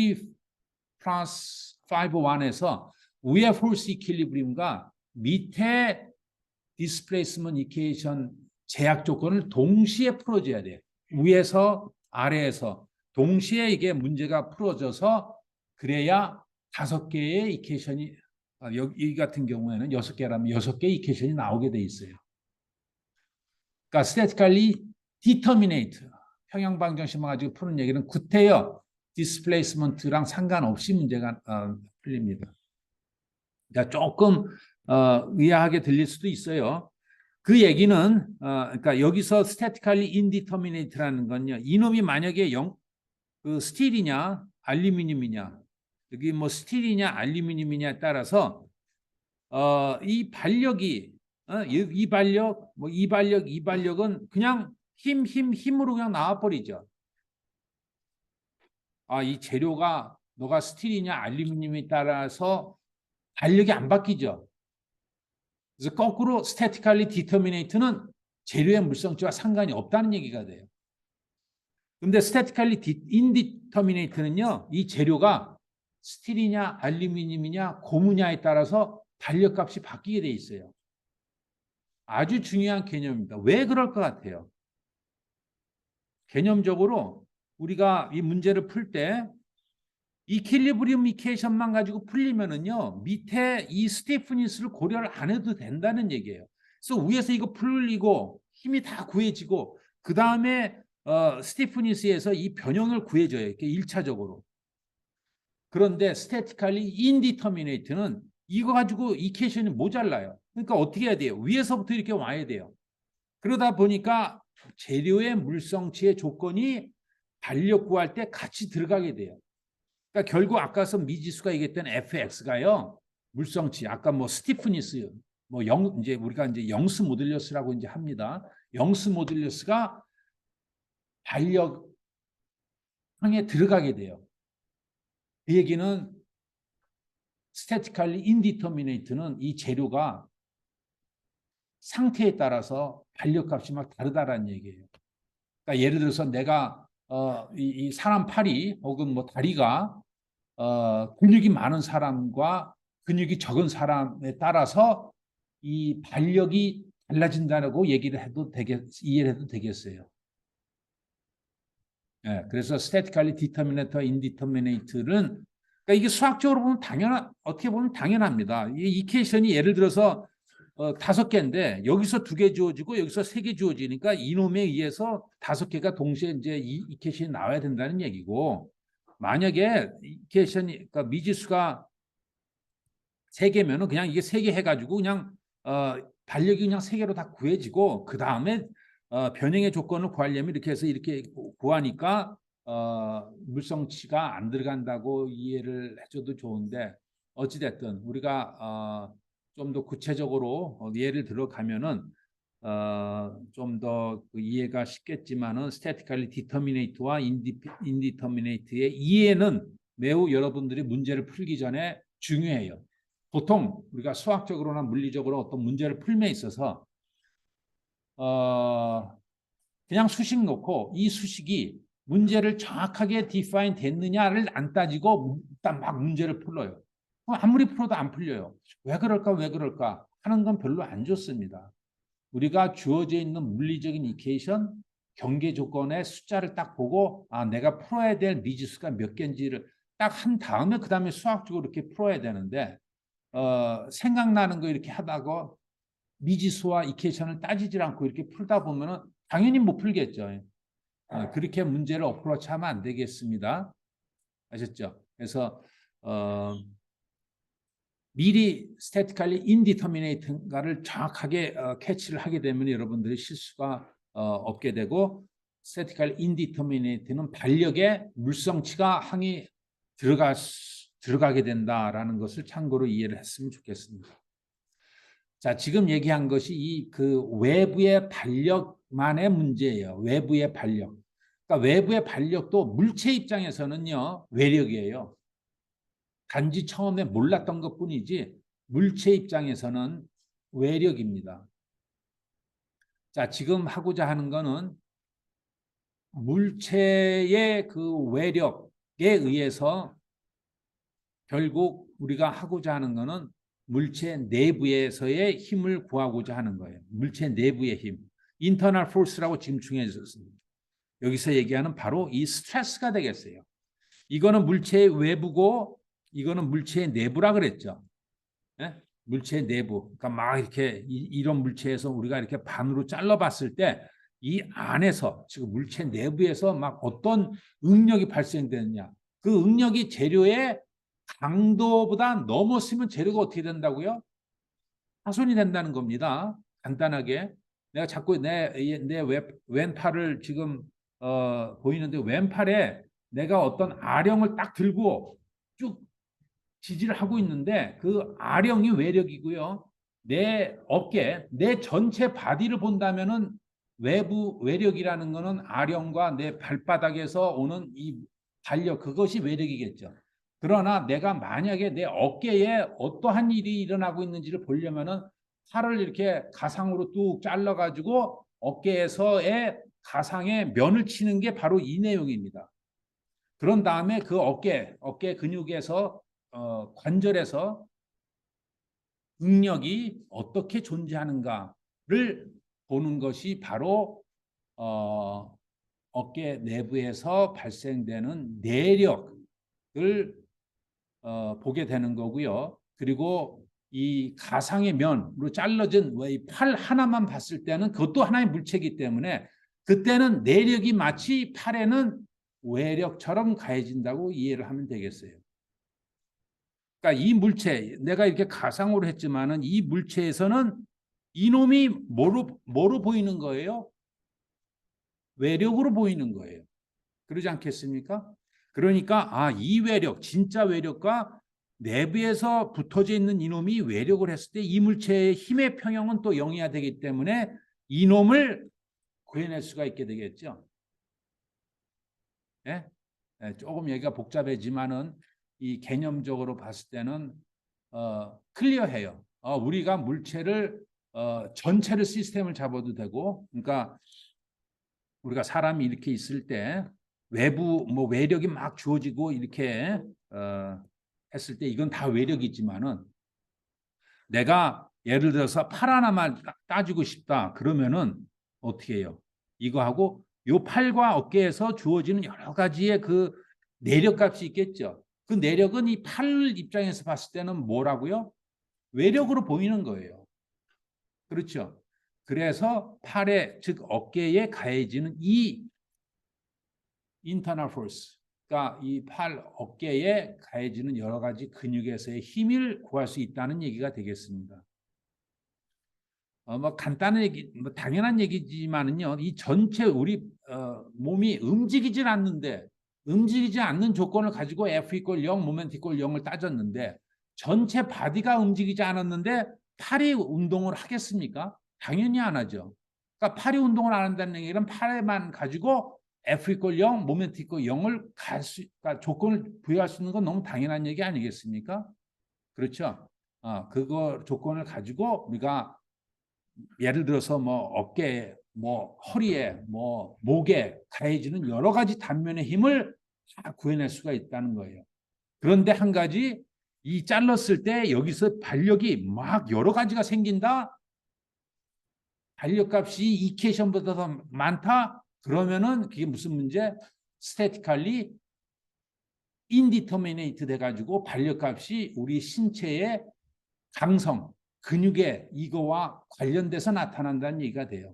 플러스 5 1에서 위에 폴스 이퀄리브리움과 밑에 디스플레이스먼트 이퀘이션 제약 조건을 동시에 풀어줘야 돼요. 위에서 아래에서 동시에 이게 문제가 풀어져서 그래야 5개의 이퀘이션이 여기 같은 경우에는 6개라면 6개의 이퀘이션이 나오게 돼 있어요. 그러니까 statically determinate 평형방정식만 가지고 푸는 얘기는 구태여 디스플레이스먼트랑 상관없이 문제가 풀립니다. 그러니까 조금 의아하게 들릴 수도 있어요. 그 얘기는 그러니까 여기서 statically indeterminate라는 건요. 이놈이 만약에 그 스틸이냐 알루미늄이냐 여기 뭐 스틸이냐 알루미늄이냐에 따라서 이 발력이 이 발력 뭐 이 발력은 그냥 힘으로 그냥 나와 버리죠. 이 재료가 너가 스틸이냐 알루미늄에 따라서 발력이 안 바뀌죠. 그래서 거꾸로 statically determinate는 재료의 물성치와 상관이 없다는 얘기가 돼요. 근데 statically indeterminate는요, 이 재료가 스틸이냐, 알루미늄이냐, 고무냐에 따라서 발력값이 바뀌게 돼 있어요. 아주 중요한 개념입니다. 왜 그럴 것 같아요? 개념적으로 우리가 이 문제를 풀 때 이퀄리브리움 이퀘이션만 가지고 풀리면은요 밑에 이 스티프니스를 고려를 안 해도 된다는 얘기예요. 그래서 위에서 이거 풀리고 힘이 다 구해지고 그 다음에 스티프니스에서 이 변형을 구해줘요. 이렇게 1차적으로. 그런데 statically indeterminate는 이거 가지고 이퀘이션이 모자라요. 그러니까 어떻게 해야 돼요? 위에서부터 이렇게 와야 돼요. 그러다 보니까 재료의 물성치의 조건이 반력 구할 때 같이 들어가게 돼요. 그러니까 결국 아까서 미지수가 얘기했던 fx가요. 물성치 아까 뭐 스티프니스 뭐 이제 우리가 이제 영스 모듈러스라고 이제 합니다. 영스 모듈러스가 반력항에 들어가게 돼요. 그 얘기는 statically indeterminate는 이 재료가 상태에 따라서 반력값이 막 다르다라는 얘기예요. 그러니까 예를 들어서 내가 이 사람 팔이 혹은 뭐 다리가 근육이 많은 사람과 근육이 적은 사람에 따라서 이 발력이 달라진다고 얘기를 해도 이해를 해도 되겠어요. 네, 그래서 statically determinate와 indeterminate는 그러니까 이게 수학적으로 보면 어떻게 보면 당연합니다. 이 이퀘이션이 예를 들어서 5개인데 여기서 2개 주어지고 여기서 3개 주어지니까 이놈에 의해서 5개가 동시에 이제 이 이퀘이션이 나와야 된다는 얘기고 만약에 이퀘이션이 그러니까 미지수가 3개면은 그냥 이게 3개 해가지고 그냥 반력이 그냥 3개로 다 구해지고 그 다음에 변형의 조건을 구하려면 이렇게 해서 이렇게 구하니까 물성치가 안 들어간다고 이해를 해줘도 좋은데 어찌됐든 우리가 좀 더 구체적으로 예를 들어가면은 좀 더 이해가 쉽겠지만은 statically determinate와 indeterminate의 이해는 매우 여러분들이 문제를 풀기 전에 중요해요. 보통 우리가 수학적으로나 물리적으로 어떤 문제를 풀면 있어서 그냥 수식 놓고 이 수식이 문제를 정확하게 define 됐느냐를 안 따지고 일단 막 문제를 풀어요. 그럼 아무리 풀어도 안 풀려요. 왜 그럴까 왜 그럴까 하는 건 별로 안 좋습니다. 우리가 주어져 있는 물리적인 이퀘이션 경계 조건의 숫자를 딱 보고 아 내가 풀어야 될 미지수가 몇 개인지를 딱 한 다음에 그 다음에 수학적으로 이렇게 풀어야 되는데 생각나는 거 이렇게 하다가 미지수와 이퀘이션을 따지질 않고 이렇게 풀다 보면은 당연히 못 풀겠죠. 그렇게 문제를 어프로치하면 안 되겠습니다. 아셨죠? 그래서 미리 statically indeterminate인가를 정확하게 캐치를 하게 되면 여러분들이 실수가 없게 되고 statically indeterminate는 반력의 물성치가 항이 들어가게 된다라는 것을 참고로 이해를 했으면 좋겠습니다. 자, 지금 얘기한 것이 이 그 외부의 반력만의 문제예요. 외부의 반력. 그러니까 외부의 반력도 물체 입장에서는요, 외력이에요. 단지 처음에 몰랐던 것뿐이지 물체 입장에서는 외력입니다. 자, 지금 하고자 하는 거는 물체의 그 외력에 의해서 결국 우리가 하고자 하는 거는 물체 내부에서의 힘을 구하고자 하는 거예요. 물체 내부의 힘. internal force라고 지금 중요해졌습니다. 여기서 얘기하는 바로 이 스트레스가 되겠어요. 이거는 물체의 외부고 이거는 물체의 내부라 그랬죠. 예? 물체의 내부. 그러니까 막 이렇게 이런 물체에서 우리가 이렇게 반으로 잘라봤을 때 이 안에서 지금 물체 내부에서 막 어떤 응력이 발생되느냐. 그 응력이 재료의 강도보다 넘었으면 재료가 어떻게 된다고요? 파손이 된다는 겁니다. 간단하게. 내가 자꾸 내 왼팔을 지금 보이는데 왼팔에 내가 어떤 아령을 딱 들고 쭉 지지를 하고 있는데 그 아령이 외력이고요. 내 어깨, 내 전체 바디를 본다면은 외부 외력이라는 거는 아령과 내 발바닥에서 오는 이 반력 그것이 외력이겠죠. 그러나 내가 만약에 내 어깨에 어떠한 일이 일어나고 있는지를 보려면은 팔을 이렇게 가상으로 뚝 잘라가지고 어깨에서의 가상의 면을 치는 게 바로 이 내용입니다. 그런 다음에 그 어깨 근육에서 관절에서 응력이 어떻게 존재하는가를 보는 것이 바로 어깨 내부에서 발생되는 내력을 보게 되는 거고요. 그리고 이 가상의 면으로 잘라진 팔 하나만 봤을 때는 그것도 하나의 물체이기 때문에 그때는 내력이 마치 팔에는 외력처럼 가해진다고 이해를 하면 되겠어요. 그러니까 이 물체, 내가 이렇게 가상으로 했지만은 이 물체에서는 이놈이 뭐로 보이는 거예요? 외력으로 보이는 거예요. 그러지 않겠습니까? 그러니까 이 외력, 진짜 외력과 내부에서 붙어져 있는 이놈이 외력을 했을 때 이 물체의 힘의 평형은 또 0이어야 되기 때문에 이놈을 구해낼 수가 있게 되겠죠. 네? 조금 얘기가 복잡해지만은 이 개념적으로 봤을 때는 클리어해요. 우리가 물체를 전체를 시스템을 잡아도 되고, 그러니까 우리가 사람이 이렇게 있을 때 외부 뭐 외력이 막 주어지고 이렇게 했을 때 이건 다 외력이지만은 내가 예를 들어서 팔 하나만 따지고 싶다 그러면은 어떻게 해요? 이거하고 요 팔과 어깨에서 주어지는 여러 가지의 그 내력값이 있겠죠. 그 내력은 이 팔 입장에서 봤을 때는 뭐라고요? 외력으로 보이는 거예요. 그렇죠. 그래서 팔에 즉 어깨에 가해지는 이 internal force, 그러니까 이 팔 어깨에 가해지는 여러 가지 근육에서의 힘을 구할 수 있다는 얘기가 되겠습니다. 뭐 간단한 얘기, 뭐 당연한 얘기지만은요, 이 전체 우리 몸이 움직이질 않는데 움직이지 않는 조건을 가지고 F = 0, 모멘트 = 0을 따졌는데 전체 바디가 움직이지 않았는데 팔이 운동을 하겠습니까? 당연히 안 하죠. 그러니까 팔이 운동을 안 한다는 얘기는 팔에만 가지고 F = 0, 모멘트 = 0을 그러니까 조건을 부여할 수 있는 건 너무 당연한 얘기 아니겠습니까? 그렇죠. 그거 조건을 가지고 우리가 예를 들어서 뭐 어깨에, 뭐 허리에, 뭐 목에 가해지는 여러 가지 단면의 힘을 다 구해낼 수가 있다는 거예요. 그런데 한 가지, 이 잘랐을 때 여기서 반력이 막 여러 가지가 생긴다. 반력값이 이퀘이션보다 더 많다. 그러면은 그게 무슨 문제? 스태티컬리 인디터미네이트 돼가지고 반력값이 우리 신체의 강성, 근육의 이거와 관련돼서 나타난다는 얘기가 돼요.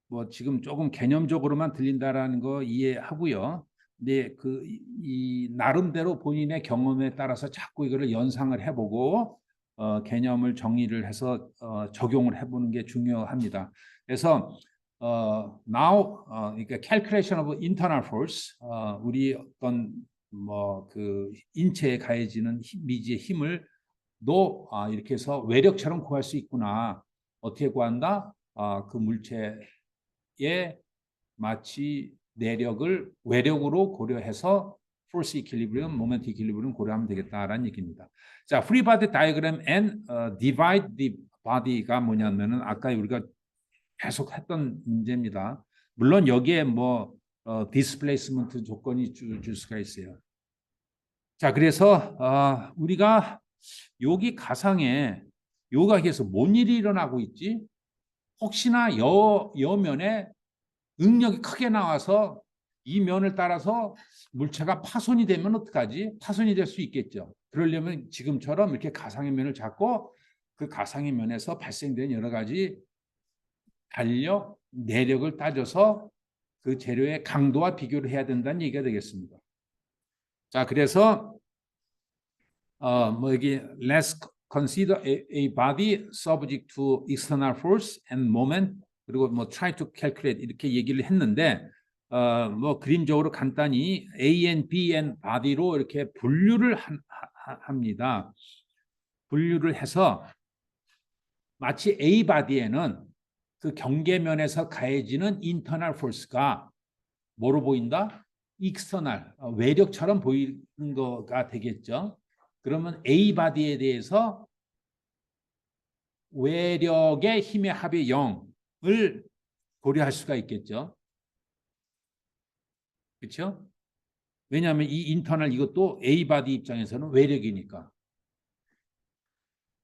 뭐 지금 조금 개념적으로만 들린다라는 거 이해하고요. 근데 이 나름대로 본인의 경험에 따라서 자꾸 이거를 연상을 해보고 개념을 정리를 해서 적용을 해보는 게 중요합니다. 그래서 now 그러니까 calculation of internal force, 우리 어떤 뭐 그 인체에 가해지는 미지의 힘을 이렇게 해서 외력처럼 구할 수 있구나. 어떻게 구한다? 그 물체의 마치 내력을 외력으로 고려해서 force equilibrium, moment equilibrium 고려하면 되겠다라는 얘기입니다. 자, free body diagram and divide the body가 뭐냐면은 아까 우리가 계속 했던 문제입니다. 물론 여기에 뭐 displacement 조건이 줄 수가 있어요. 자, 그래서 우리가 여기 가상에 요각에서 뭔 일이 일어나고 있지? 혹시나 여면에 응력이 크게 나와서 이 면을 따라서 물체가 파손이 되면 어떡하지? 파손이 될 수 있겠죠. 그러려면 지금처럼 이렇게 가상의 면을 잡고 그 가상의 면에서 발생된 여러 가지 반력, 내력을 따져서 그 재료의 강도와 비교를 해야 된다는 얘기가 되겠습니다. 자, 그래서 뭐 여기 let's consider a body subject to external force and moment, 그리고 뭐 try to calculate 이렇게 얘기를 했는데 뭐 그림적으로 간단히 A and B and body로 이렇게 분류를 합니다. 분류를 해서 마치 A body에는 그 경계면에서 가해지는 internal force가 뭐로 보인다? external, 외력처럼 보이는 거가 되겠죠. 그러면 A 바디에 대해서 외력의 힘의 합의 0을 고려할 수가 있겠죠. 그렇죠? 왜냐하면 이 인터널 이것도 A 바디 입장에서는 외력이니까.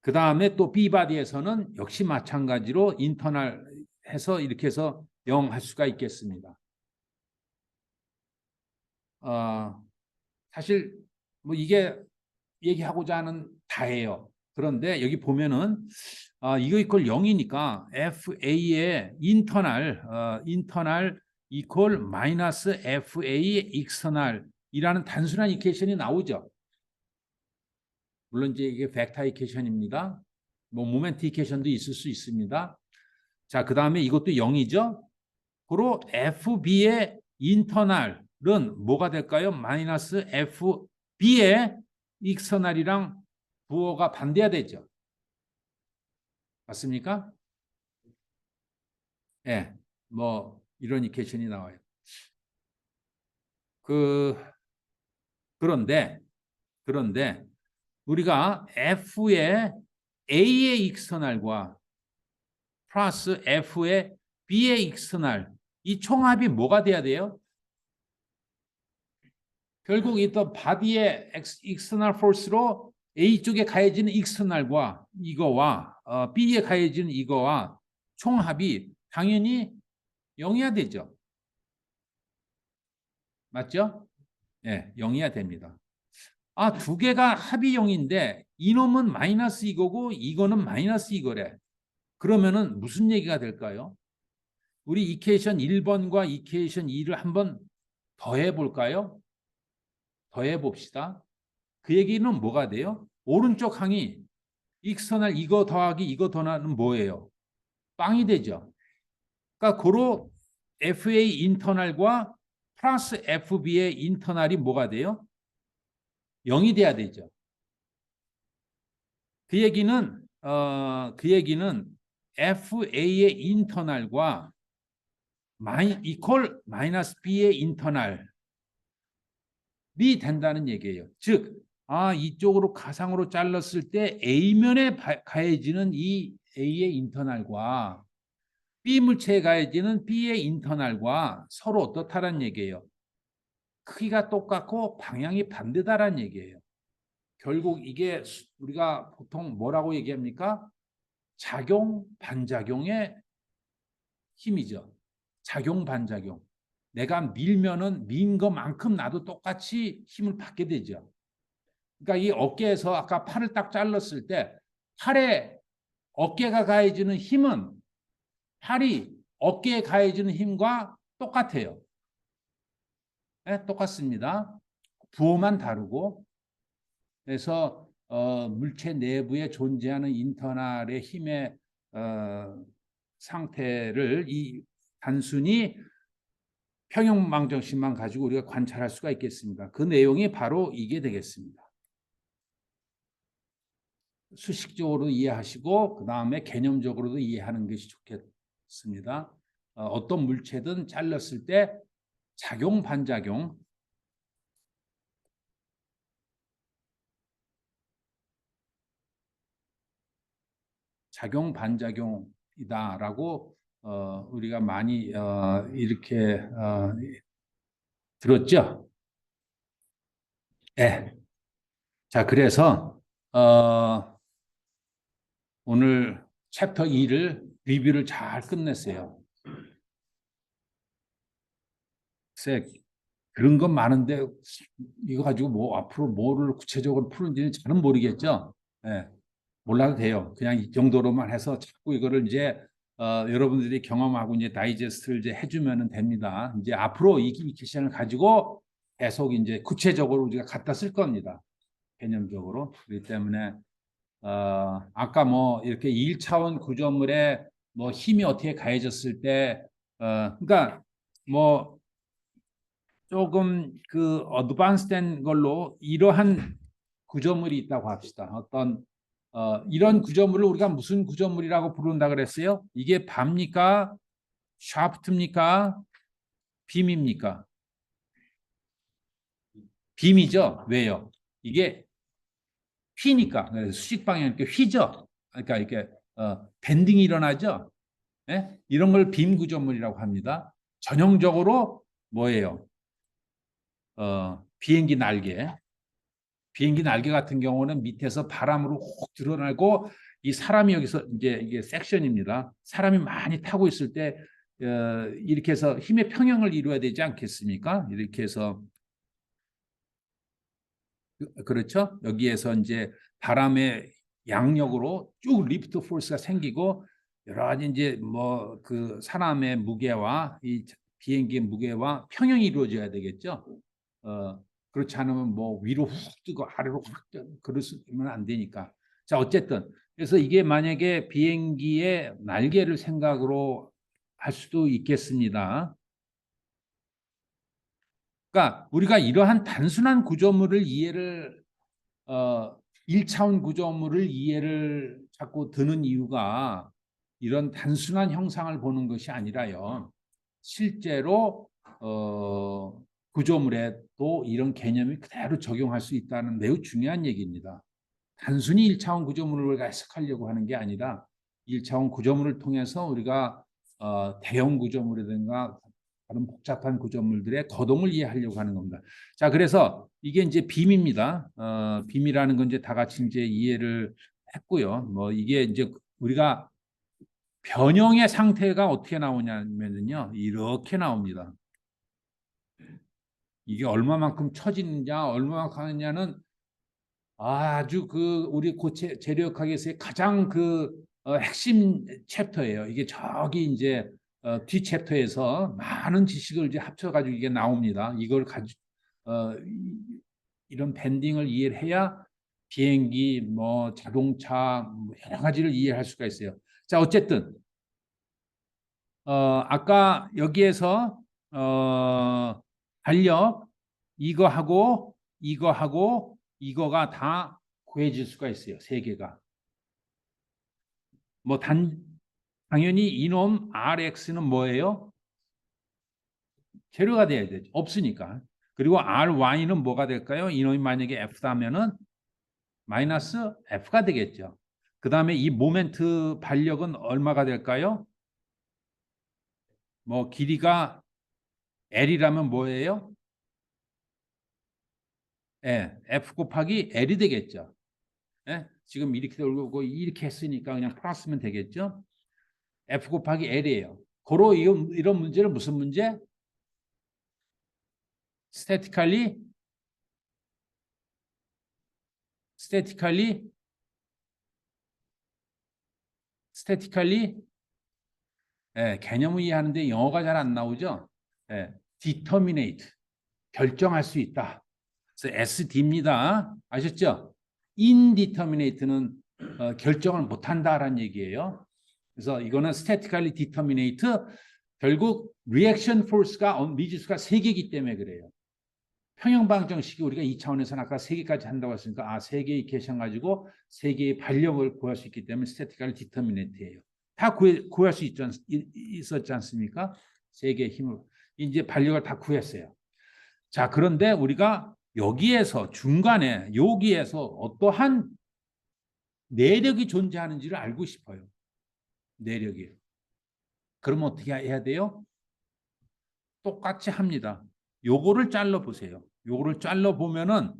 그 다음에 또 B 바디에서는 역시 마찬가지로 인터널 해서 이렇게 해서 0 할 수가 있겠습니다. 사실 뭐 이게 얘기하고자 하는 다예요. 그런데 여기 보면은 이거 이퀄 0이니까 FA의 인터널 이퀄 마이너스 FA의 익스터널이라는 단순한 이퀘이션이 나오죠. 물론 이제 이게 벡터 이퀘이션입니다. 뭐 모멘트 이퀘이션도 있을 수 있습니다. 자, 그다음에 이것도 0이죠. 그리고 FB의 인터널은 뭐가 될까요? 마이너스 FB의 익스터널이랑 부호가 반대가 되죠. 맞습니까? 예, 네, 뭐 이런 이퀘이션이 나와요. 그런데 우리가 F의 A의 익스터널과 플러스 F의 B의 익스터널, 이 총합이 뭐가 돼야 돼요? 결국 이 또 바디의 익스터널 포스로 A 쪽에 가해지는 익스터널과 이거와 B에 가해지는 이거와 총합이 당연히 0이어야 되죠. 맞죠? 예, 0이어야 됩니다. 두 개가 합이 0인데 이놈은 마이너스 이거고 이거는 마이너스 이거래. 그러면은 무슨 얘기가 될까요? 우리 이퀘이션 1번과 이퀘이션 2를 한번 더해 볼까요? 더해 봅시다. 그 얘기는 뭐가 돼요? 오른쪽 항이 익스터널 이거 더하기 이거 더하는 뭐예요? 빵이 되죠. 그러니까 고로 FA 인터널과 플러스 FB의 인터널이 뭐가 돼요? 0이 돼야 되죠. 그 얘기는 FA의 인터널과 이퀄 마이너스 B의 인터널이 된다는 얘기예요. 즉 이쪽으로 가상으로 잘랐을 때 A면에 가해지는 이 A의 인터널과 B 물체에 가해지는 B의 인터널과 서로 어떻다는 얘기예요. 크기가 똑같고 방향이 반대다라는 얘기예요. 결국 이게 우리가 보통 뭐라고 얘기합니까? 작용, 반작용의 힘이죠. 작용, 반작용. 내가 밀면은 민 것만큼 나도 똑같이 힘을 받게 되죠. 그러니까 이 어깨에서 아까 팔을 딱 잘랐을 때 팔에 어깨가 가해지는 힘은 팔이 어깨에 가해지는 힘과 똑같아요. 네, 똑같습니다. 부호만 다르고. 그래서 물체 내부에 존재하는 인터널의 힘의 상태를 단순히 평형망정식만 가지고 우리가 관찰할 수가 있겠습니다. 그 내용이 바로 이게 되겠습니다. 수식적으로 이해하시고 그 다음에 개념적으로도 이해하는 것이 좋겠습니다. 어떤 물체든 잘랐을 때 작용, 반작용, 작용, 반작용이다라고 우리가 많이 이렇게 들었죠? 네. 자, 그래서 오늘 챕터 2를 리뷰를 잘 끝냈어요. 글쎄, 그런 건 많은데 이거 가지고 뭐 앞으로 뭐를 구체적으로 푸는지는 잘은 모르겠죠. 네. 몰라도 돼요. 그냥 이 정도로만 해서 자꾸 이거를 이제 여러분들이 경험하고 이제 다이제스트를 이제 해주면 됩니다. 이제 앞으로 이 기시를 가지고 계속 이제 구체적으로 우리가 갖다 쓸 겁니다. 개념적으로. 그렇기 때문에 아까 뭐 이렇게 1차원 구조물에 뭐 힘이 어떻게 가해졌을 때, 그러니까 뭐 조금 그 어드밴스된 걸로 이러한 구조물이 있다고 합시다. 어떤 이런 구조물을 우리가 무슨 구조물이라고 부른다 그랬어요? 이게 밤입니까? 샤프트입니까? 빔입니까? 빔이죠. 왜요? 이게 휘니까 수직 방향 이렇게 휘죠. 그러니까 이렇게 밴딩이 일어나죠. 네? 이런 걸 빔 구조물이라고 합니다. 전형적으로 뭐예요? 비행기 날개. 비행기 날개 같은 경우는 밑에서 바람으로 혹 드러나고 이 사람이 여기서 이제 이게 섹션입니다. 사람이 많이 타고 있을 때 이렇게 해서 힘의 평형을 이루어야 되지 않겠습니까? 이렇게 해서 그렇죠? 여기에서 이제 바람의 양력으로 쭉 리프트 포스가 생기고 여러 가지 이제 뭐 그 사람의 무게와 이 비행기의 무게와 평형이 이루어져야 되겠죠. 그렇지 않으면 뭐 위로 훅 뜨고 아래로 확 뜨고 그러면 안 되니까. 자, 어쨌든 그래서 이게 만약에 비행기의 날개를 생각으로 할 수도 있겠습니다. 그러니까 우리가 이러한 단순한 구조물을 이해를 1차원 구조물을 이해를 자꾸 드는 이유가 이런 단순한 형상을 보는 것이 아니라요. 실제로 구조물에도 이런 개념이 그대로 적용할 수 있다는 매우 중요한 얘기입니다. 단순히 1차원 구조물을 우리가 해석하려고 하는 게 아니라 1차원 구조물을 통해서 우리가 대형 구조물이든가 다른 복잡한 구조물들의 거동을 이해하려고 하는 겁니다. 자, 그래서 이게 이제 빔입니다. 빔이라는 건 이제 다 같이 이제 이해를 했고요. 뭐 이게 이제 우리가 변형의 상태가 어떻게 나오냐면요, 이렇게 나옵니다. 이게 얼마만큼 처지느냐, 얼마만큼 하느냐는 아주 그 우리 고체 재료학에서의 가장 그 핵심 챕터예요. 이게 저기 이제 뒤 챕터에서 많은 지식을 이제 합쳐가지고 이게 나옵니다. 이걸 가지고 이런 밴딩을 이해해야 비행기, 뭐 자동차 뭐 여러 가지를 이해할 수가 있어요. 자, 어쨌든 아까 여기에서 달력 이거하고 이거하고 이거가 다 구해질 수가 있어요. 세 개가. 뭐 당연히 이놈 RX는 뭐예요? 재료가 돼야 되죠. 없으니까. 그리고 RY는 뭐가 될까요? 이놈이 만약에 F다면은 마이너스 F가 되겠죠. 그 다음에 이 모멘트 발력은 얼마가 될까요? 뭐 길이가 L이라면 뭐예요? 예, F 곱하기 L이 되겠죠. 예? 지금 이렇게 돌고 이렇게 했으니까 그냥 풀었으면 되겠죠. F 곱하기 L이에요. 고로 이런 문제를 무슨 문제? 스태티컬리 스태티컬리 스태티컬리 예, 개념을 이해하는데 영어가 잘 안 나오죠. 예, determinate 결정할 수 있다. 그래서 SD입니다. 아셨죠? indeterminate는 결정을 못한다라는 얘기예요. 그래서 이거는 statically determinate 결국 reaction force가 미지수가 3개이기 때문에 그래요. 평형방정식이 우리가 2차원에서는 아까 3개까지 한다고 했으니까 3개의 이퀘이션 가지고 3개의 발력을 구할 수 있기 때문에 statically determinate예요. 다 구할 수 있었지 않습니까? 3개의 힘을. 이제 발력을 다 구했어요. 자, 그런데 우리가 여기에서 중간에 여기에서 어떠한 내력이 존재하는지를 알고 싶어요. 내력이. 그러면 어떻게 해야 돼요? 똑같이 합니다. 요거를 잘라 보세요. 요거를 잘라 보면은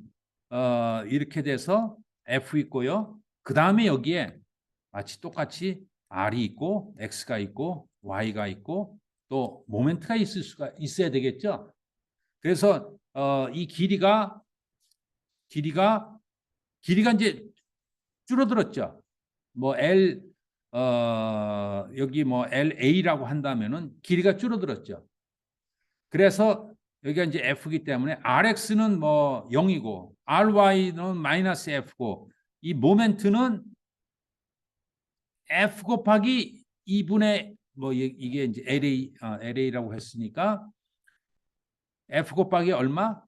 이렇게 돼서 F 있고요. 그 다음에 여기에 마치 똑같이 R이 있고 X가 있고 Y가 있고 또 모멘트가 있어야 되겠죠. 그래서 이 길이가 이제 줄어들었죠. 뭐 여기 뭐 LA라고 한다면은 길이가 줄어들었죠. 그래서 여기가 이제 F이기 때문에 RX는 뭐 0이고 RY는 마이너스 F고 이 모멘트는 F 곱하기 2분의 뭐 이게 이제 LA라고 했으니까 F 곱하기 얼마?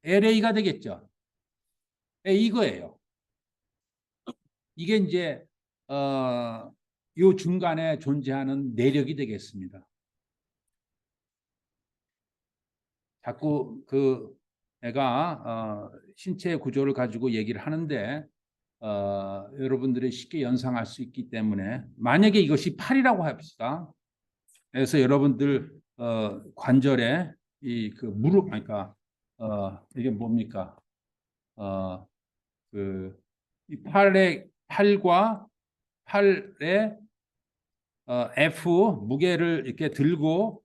LA가 되겠죠. 이거예요. 이게 이제 요 중간에 존재하는 내력이 되겠습니다. 자꾸 그 애가 신체 구조를 가지고 얘기를 하는데 여러분들이 쉽게 연상할 수 있기 때문에 만약에 이것이 팔이라고 합시다. 그래서 여러분들 관절에 이 그 무릎 그러니까 이게 뭡니까? 그 이 팔과 팔에 F 무게를 이렇게 들고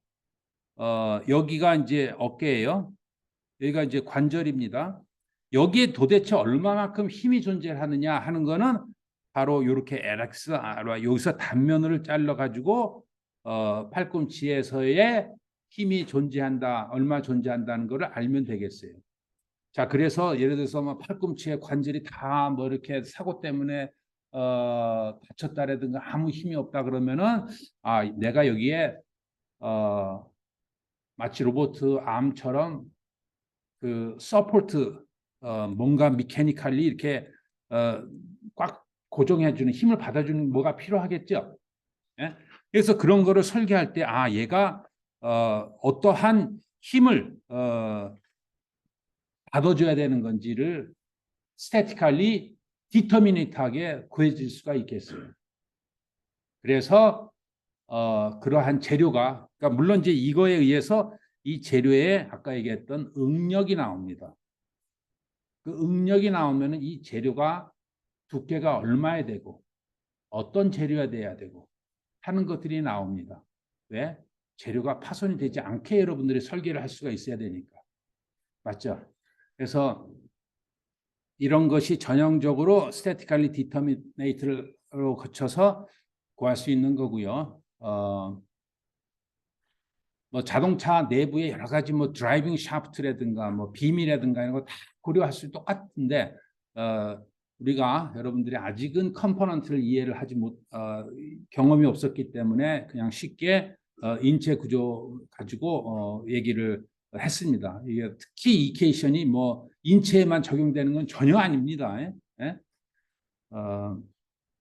여기가 이제 어깨예요. 여기가 이제 관절입니다. 여기에 도대체 얼마만큼 힘이 존재하느냐 하는 거는 바로 이렇게 LX, 여기서 단면을 잘라 가지고 팔꿈치에서의 힘이 존재한다, 얼마 존재한다는 것을 알면 되겠어요. 자, 그래서 예를 들어서 뭐 팔꿈치에 관절이 다 뭐 이렇게 사고 때문에 다쳤다라든가 아무 힘이 없다 그러면은 내가 여기에 마치 로봇 암처럼 그 서포트 뭔가 미케니컬리 이렇게 꽉 고정해주는 힘을 받아주는 뭐가 필요하겠죠. 예? 그래서 그런 거를 설계할 때 얘가 어떠한 힘을 받아줘야 되는 건지를 스태티컬리 디터미니트하게 구해질 수가 있겠어요. 그래서 그러한 재료가 그러니까 물론 이제 이거에 의해서 이 재료에 아까 얘기했던 응력이 나옵니다. 그 응력이 나오면 이 재료가 두께가 얼마에 되고 어떤 재료가 돼야 되고 하는 것들이 나옵니다. 왜? 재료가 파손이 되지 않게 여러분들이 설계를 할 수가 있어야 되니까. 맞죠? 그래서 이런 것이 전형적으로 스태티컬리 디터미네이트로 거쳐서 구할 수 있는 거고요. 뭐 자동차 내부에 여러 가지 뭐 드라이빙 샤프트라든가 뭐 빔이라든가 이런 거 다 고려할 수 똑같은데 우리가 여러분들이 아직은 컴포넌트를 이해를 하지 못 경험이 없었기 때문에 그냥 쉽게 인체 구조 가지고 얘기를 했습니다. 이게 특히 이케이션이 뭐 인체에만 적용되는 건 전혀 아닙니다. 예?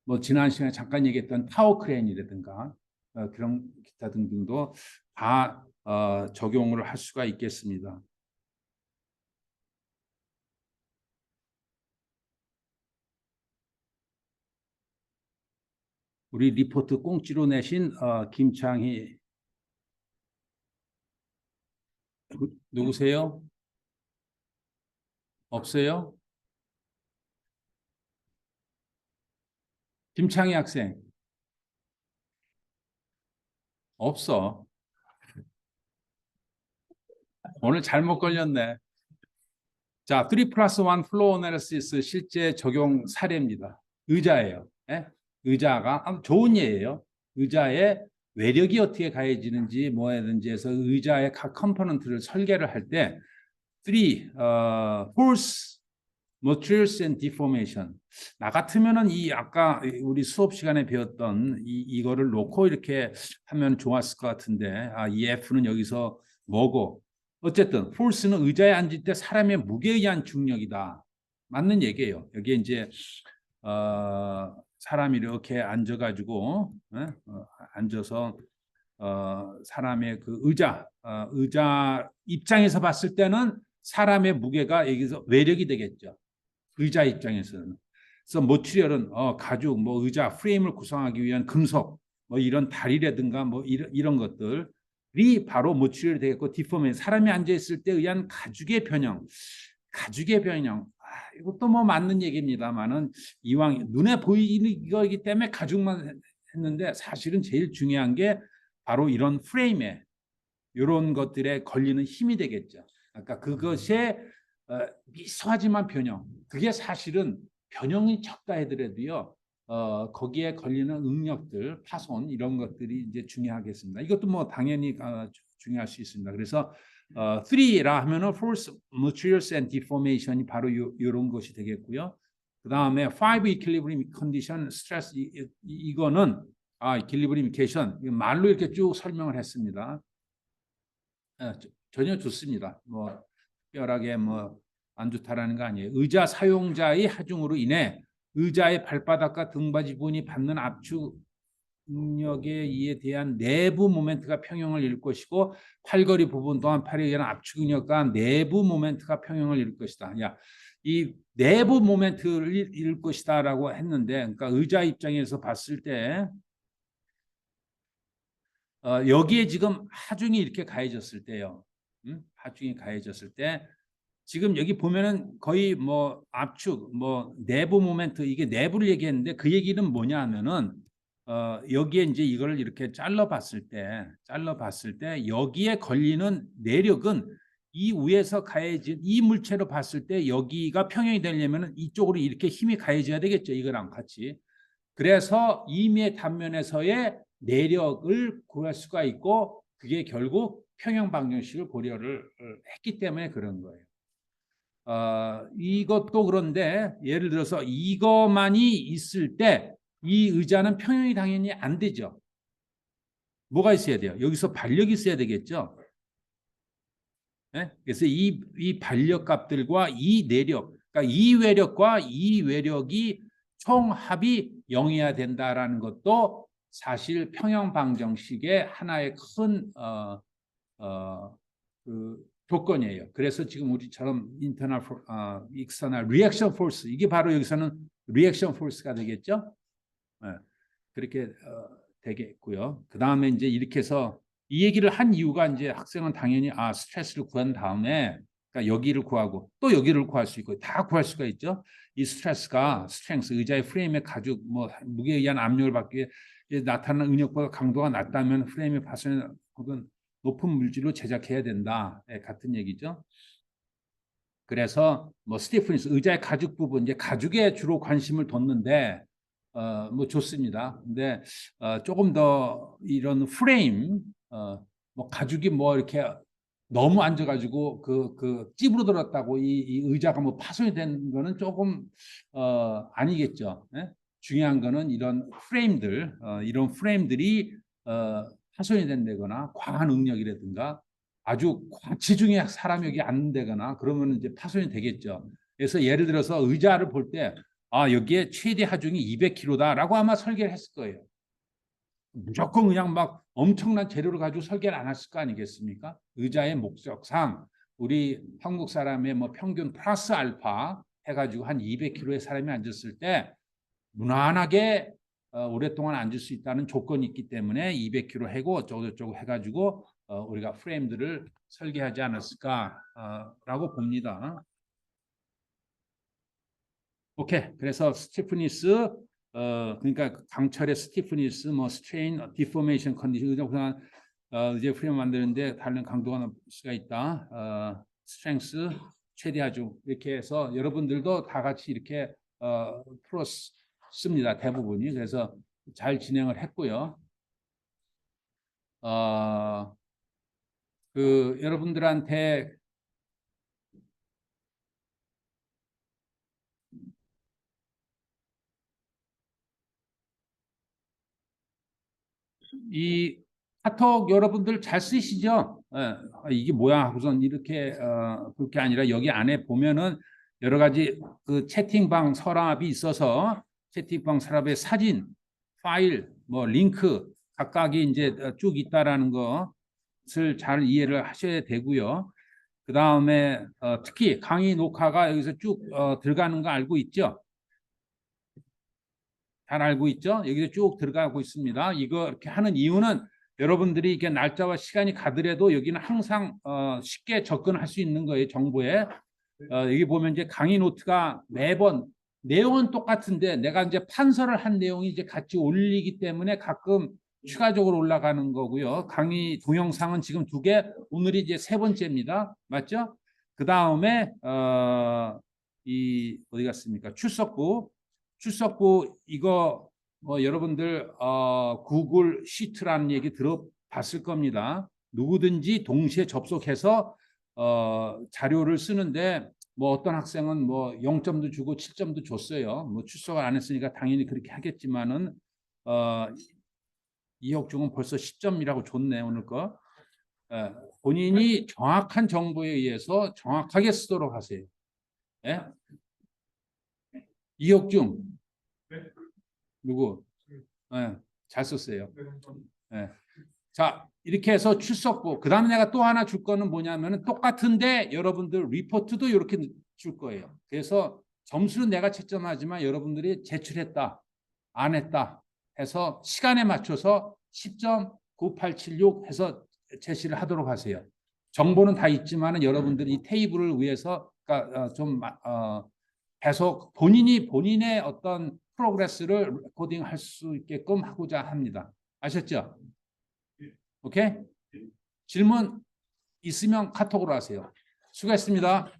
뭐 지난 시간에 잠깐 얘기했던 타워 크레인이라든가 그런 기타 등등도 다 적용을 할 수가 있겠습니다. 우리 리포트 꽁지로 내신 김창희 누구세요? 없어요? 김창희 학생 없어. 오늘 잘못 걸렸네. 자, 3 플러스 1 플로우 애널리시스 실제 적용 사례입니다. 의자예요. 예? 의자가 아주 좋은 예예요. 의자의 외력이 어떻게 가해지는지 뭐든지 해서 의자의 각 컴포넌트를 설계를 할 때 3, force, materials and deformation. 나 같으면은 이 아까 우리 수업 시간에 배웠던 이거를 놓고 이렇게 하면 좋았을 것 같은데 이 F는 여기서 뭐고 어쨌든 force는 의자에 앉을 때 사람의 무게에 의한 중력이다. 맞는 얘기예요. 여기에 이제 사람이 이렇게 앉아가지고 앉아서 사람의 그 의자 입장에서 봤을 때는 사람의 무게가 여기서 외력이 되겠죠. 의자 입장에서는. 그래서 모티리얼은 가죽, 뭐 의자 프레임을 구성하기 위한 금속, 뭐 이런 다리라든가 뭐 이런 것들이 바로 모티리얼이 되겠고, 디포메 사람이 앉아 있을 때 의한 가죽의 변형. 이것도 뭐 맞는 얘기입니다만은 이왕 눈에 보이는 이거이기 때문에 가죽만 했는데 사실은 제일 중요한 게 바로 이런 프레임에 이런 것들에 걸리는 힘이 되겠죠. 그러니까 그것의 미소하지만 변형. 그게 사실은 변형이 적다 하더라도요. 거기에 걸리는 응력들, 파손 이런 것들이 이제 중요하겠습니다. 이것도 뭐 당연히 중요할 수 있습니다. 그래서 3라 하면은 force, materials and deformation이 바로 이런 것이 되겠고요. 그 다음에 5 equilibrium condition, stress 이거는 equilibrium condition 말로 이렇게 쭉 설명을 했습니다. 전혀 좋습니다. 뭐 특별하게 뭐 안 좋다라는 거 아니에요. 의자 사용자의 하중으로 인해 의자의 발바닥과 등받이 부분이 받는 압축 능력에 의해 대한 내부 모멘트가 평형을 이룰 것이고 팔걸이 부분 또한 팔에 의한 압축 능력과 내부 모멘트가 평형을 이룰 것이다. 이 내부 모멘트를 이룰 것이다라고 했는데, 그러니까 의자 입장에서 봤을 때 여기에 지금 하중이 이렇게 가해졌을 때요. 하중이 가해졌을 때 지금 여기 보면은 거의 뭐 압축, 뭐 내부 모멘트 이게 내부를 얘기했는데 그 얘기는 뭐냐 하면은 여기에 이제 이걸 이렇게 잘라봤을 때 여기에 걸리는 내력은 이 위에서 가해진 이 물체로 봤을 때 여기가 평형이 되려면은 이쪽으로 이렇게 힘이 가해져야 되겠죠. 이거랑 같이. 그래서 임의의 단면에서의 내력을 구할 수가 있고 그게 결국 평형 방정식을 고려를 했기 때문에 그런 거예요. 이것도 그런데 예를 들어서 이것만이 있을 때 이 의자는 평형이 당연히 안 되죠. 뭐가 있어야 돼요? 여기서 반력이 있어야 되겠죠. 네? 그래서 이 반력값들과 이 내력, 그러니까 이 외력과 이 외력이 총합이 0이어야 된다라는 것도 사실 평형 방정식의 하나의 큰 그 조건이에요. 그래서 지금 우리처럼 인터널, 익스터널 리액션 포스 이게 바로 여기서는 리액션 포스가 되겠죠. 네. 그렇게 되겠고요. 그 다음에 이제 이렇게 해서 이 얘기를 한 이유가 이제 학생은 당연히 스트레스를 구한 다음에 그러니까 여기를 구하고 또 여기를 구할 수 있고 다 구할 수가 있죠. 이 스트레스가 스트렝스 의자의 프레임의 가죽 뭐 무게에 의한 압력을 받기 위해 나타나는 응력보다 강도가 낮다면 프레임의 파손이 혹은 높은 물질로 제작해야 된다. 네, 같은 얘기죠. 그래서 뭐 스티프니스 의자의 가죽 부분 이제 가죽에 주로 관심을 뒀는데 뭐 좋습니다. 근데 조금 더 이런 프레임 뭐 가죽이 뭐 이렇게 너무 앉아가지고 그 찌부러들었다고 이 의자가 뭐 파손이 된 거는 조금 아니겠죠. 예? 중요한 거는 이런 프레임들 이런 프레임들이 파손이 된다거나 과한 응력이라든가 아주 지중해 사람이 여기 앉는다거나 그러면 이제 파손이 되겠죠. 그래서 예를 들어서 의자를 볼 때 여기에 최대 하중이 200kg다라고 아마 설계를 했을 거예요. 무조건 그냥 막 엄청난 재료를 가지고 설계를 안 했을 거 아니겠습니까? 의자의 목적상 우리 한국 사람의 뭐 평균 플러스 알파 해가지고 한 200kg의 사람이 앉았을 때 무난하게 오랫동안 앉을 수 있다는 조건이 있기 때문에 200kg 해고 어쩌고저쩌고 해가지고 우리가 프레임들을 설계하지 않았을까라고 봅니다. 오케이. 그래서 스티프니스 그러니까 강철의 스티프니스 뭐 스트레인 디포메이션 컨디션 그냥 이제 프레임 만드는데 다른 강도가 높을 수가 있다. 스트렝스 최대하죠. 이렇게 해서 여러분들도 다 같이 이렇게 풀었습니다. 대부분이. 그래서 잘 진행을 했고요. 그 여러분들한테 이 카톡 여러분들 잘 쓰시죠? 이게 뭐야 하고선 이렇게 그렇게 아니라 여기 안에 보면은 여러 가지 그 채팅방 서랍이 있어서 채팅방 서랍에 사진, 파일, 뭐 링크 각각이 이제 쭉 있다라는 것을 잘 이해를 하셔야 되고요. 그 다음에 특히 강의 녹화가 여기서 쭉 들어가는 거 알고 있죠? 잘 알고 있죠? 여기서 쭉 들어가고 있습니다. 이거 이렇게 하는 이유는 여러분들이 이게 날짜와 시간이 가더라도 여기는 항상 쉽게 접근할 수 있는 거예요. 정보에. 여기 보면 이제 강의 노트가 매번 내용은 똑같은데 내가 이제 판서를 한 내용이 이제 같이 올리기 때문에 가끔 추가적으로 올라가는 거고요. 강의 동영상은 지금 2개, 오늘이 이제 3번째입니다. 맞죠? 그 다음에 이 어디 갔습니까? 출석부 이거 뭐 여러분들 구글 시트라는 얘기 들어봤을 겁니다. 누구든지 동시에 접속해서 자료를 쓰는데 뭐 어떤 학생은 뭐 0점도 주고 7점도 줬어요. 뭐 출석을 안 했으니까 당연히 그렇게 하겠지만은 이혁중은 벌써 10점이라고 줬네 오늘 거. 본인이 정확한 정보에 의해서 정확하게 쓰도록 하세요. 예? 이혁중 누구? 잘 썼어요. 자, 이렇게 해서 출석부. 그 다음에 내가 또 하나 줄 거는 뭐냐면은 똑같은데 여러분들 리포트도 이렇게 줄 거예요. 그래서 점수는 내가 채점하지만 여러분들이 제출했다, 안 했다 해서 시간에 맞춰서 10.9876 해서 제시를 하도록 하세요. 정보는 다 있지만은 여러분들이 이 테이블을 위해서 그러니까 좀 계속 본인의 어떤 프로그레스를 레코딩할 수 있게끔 하고자 합니다. 아셨죠? 오케이? 질문 있으면 카톡으로 하세요. 수고했습니다.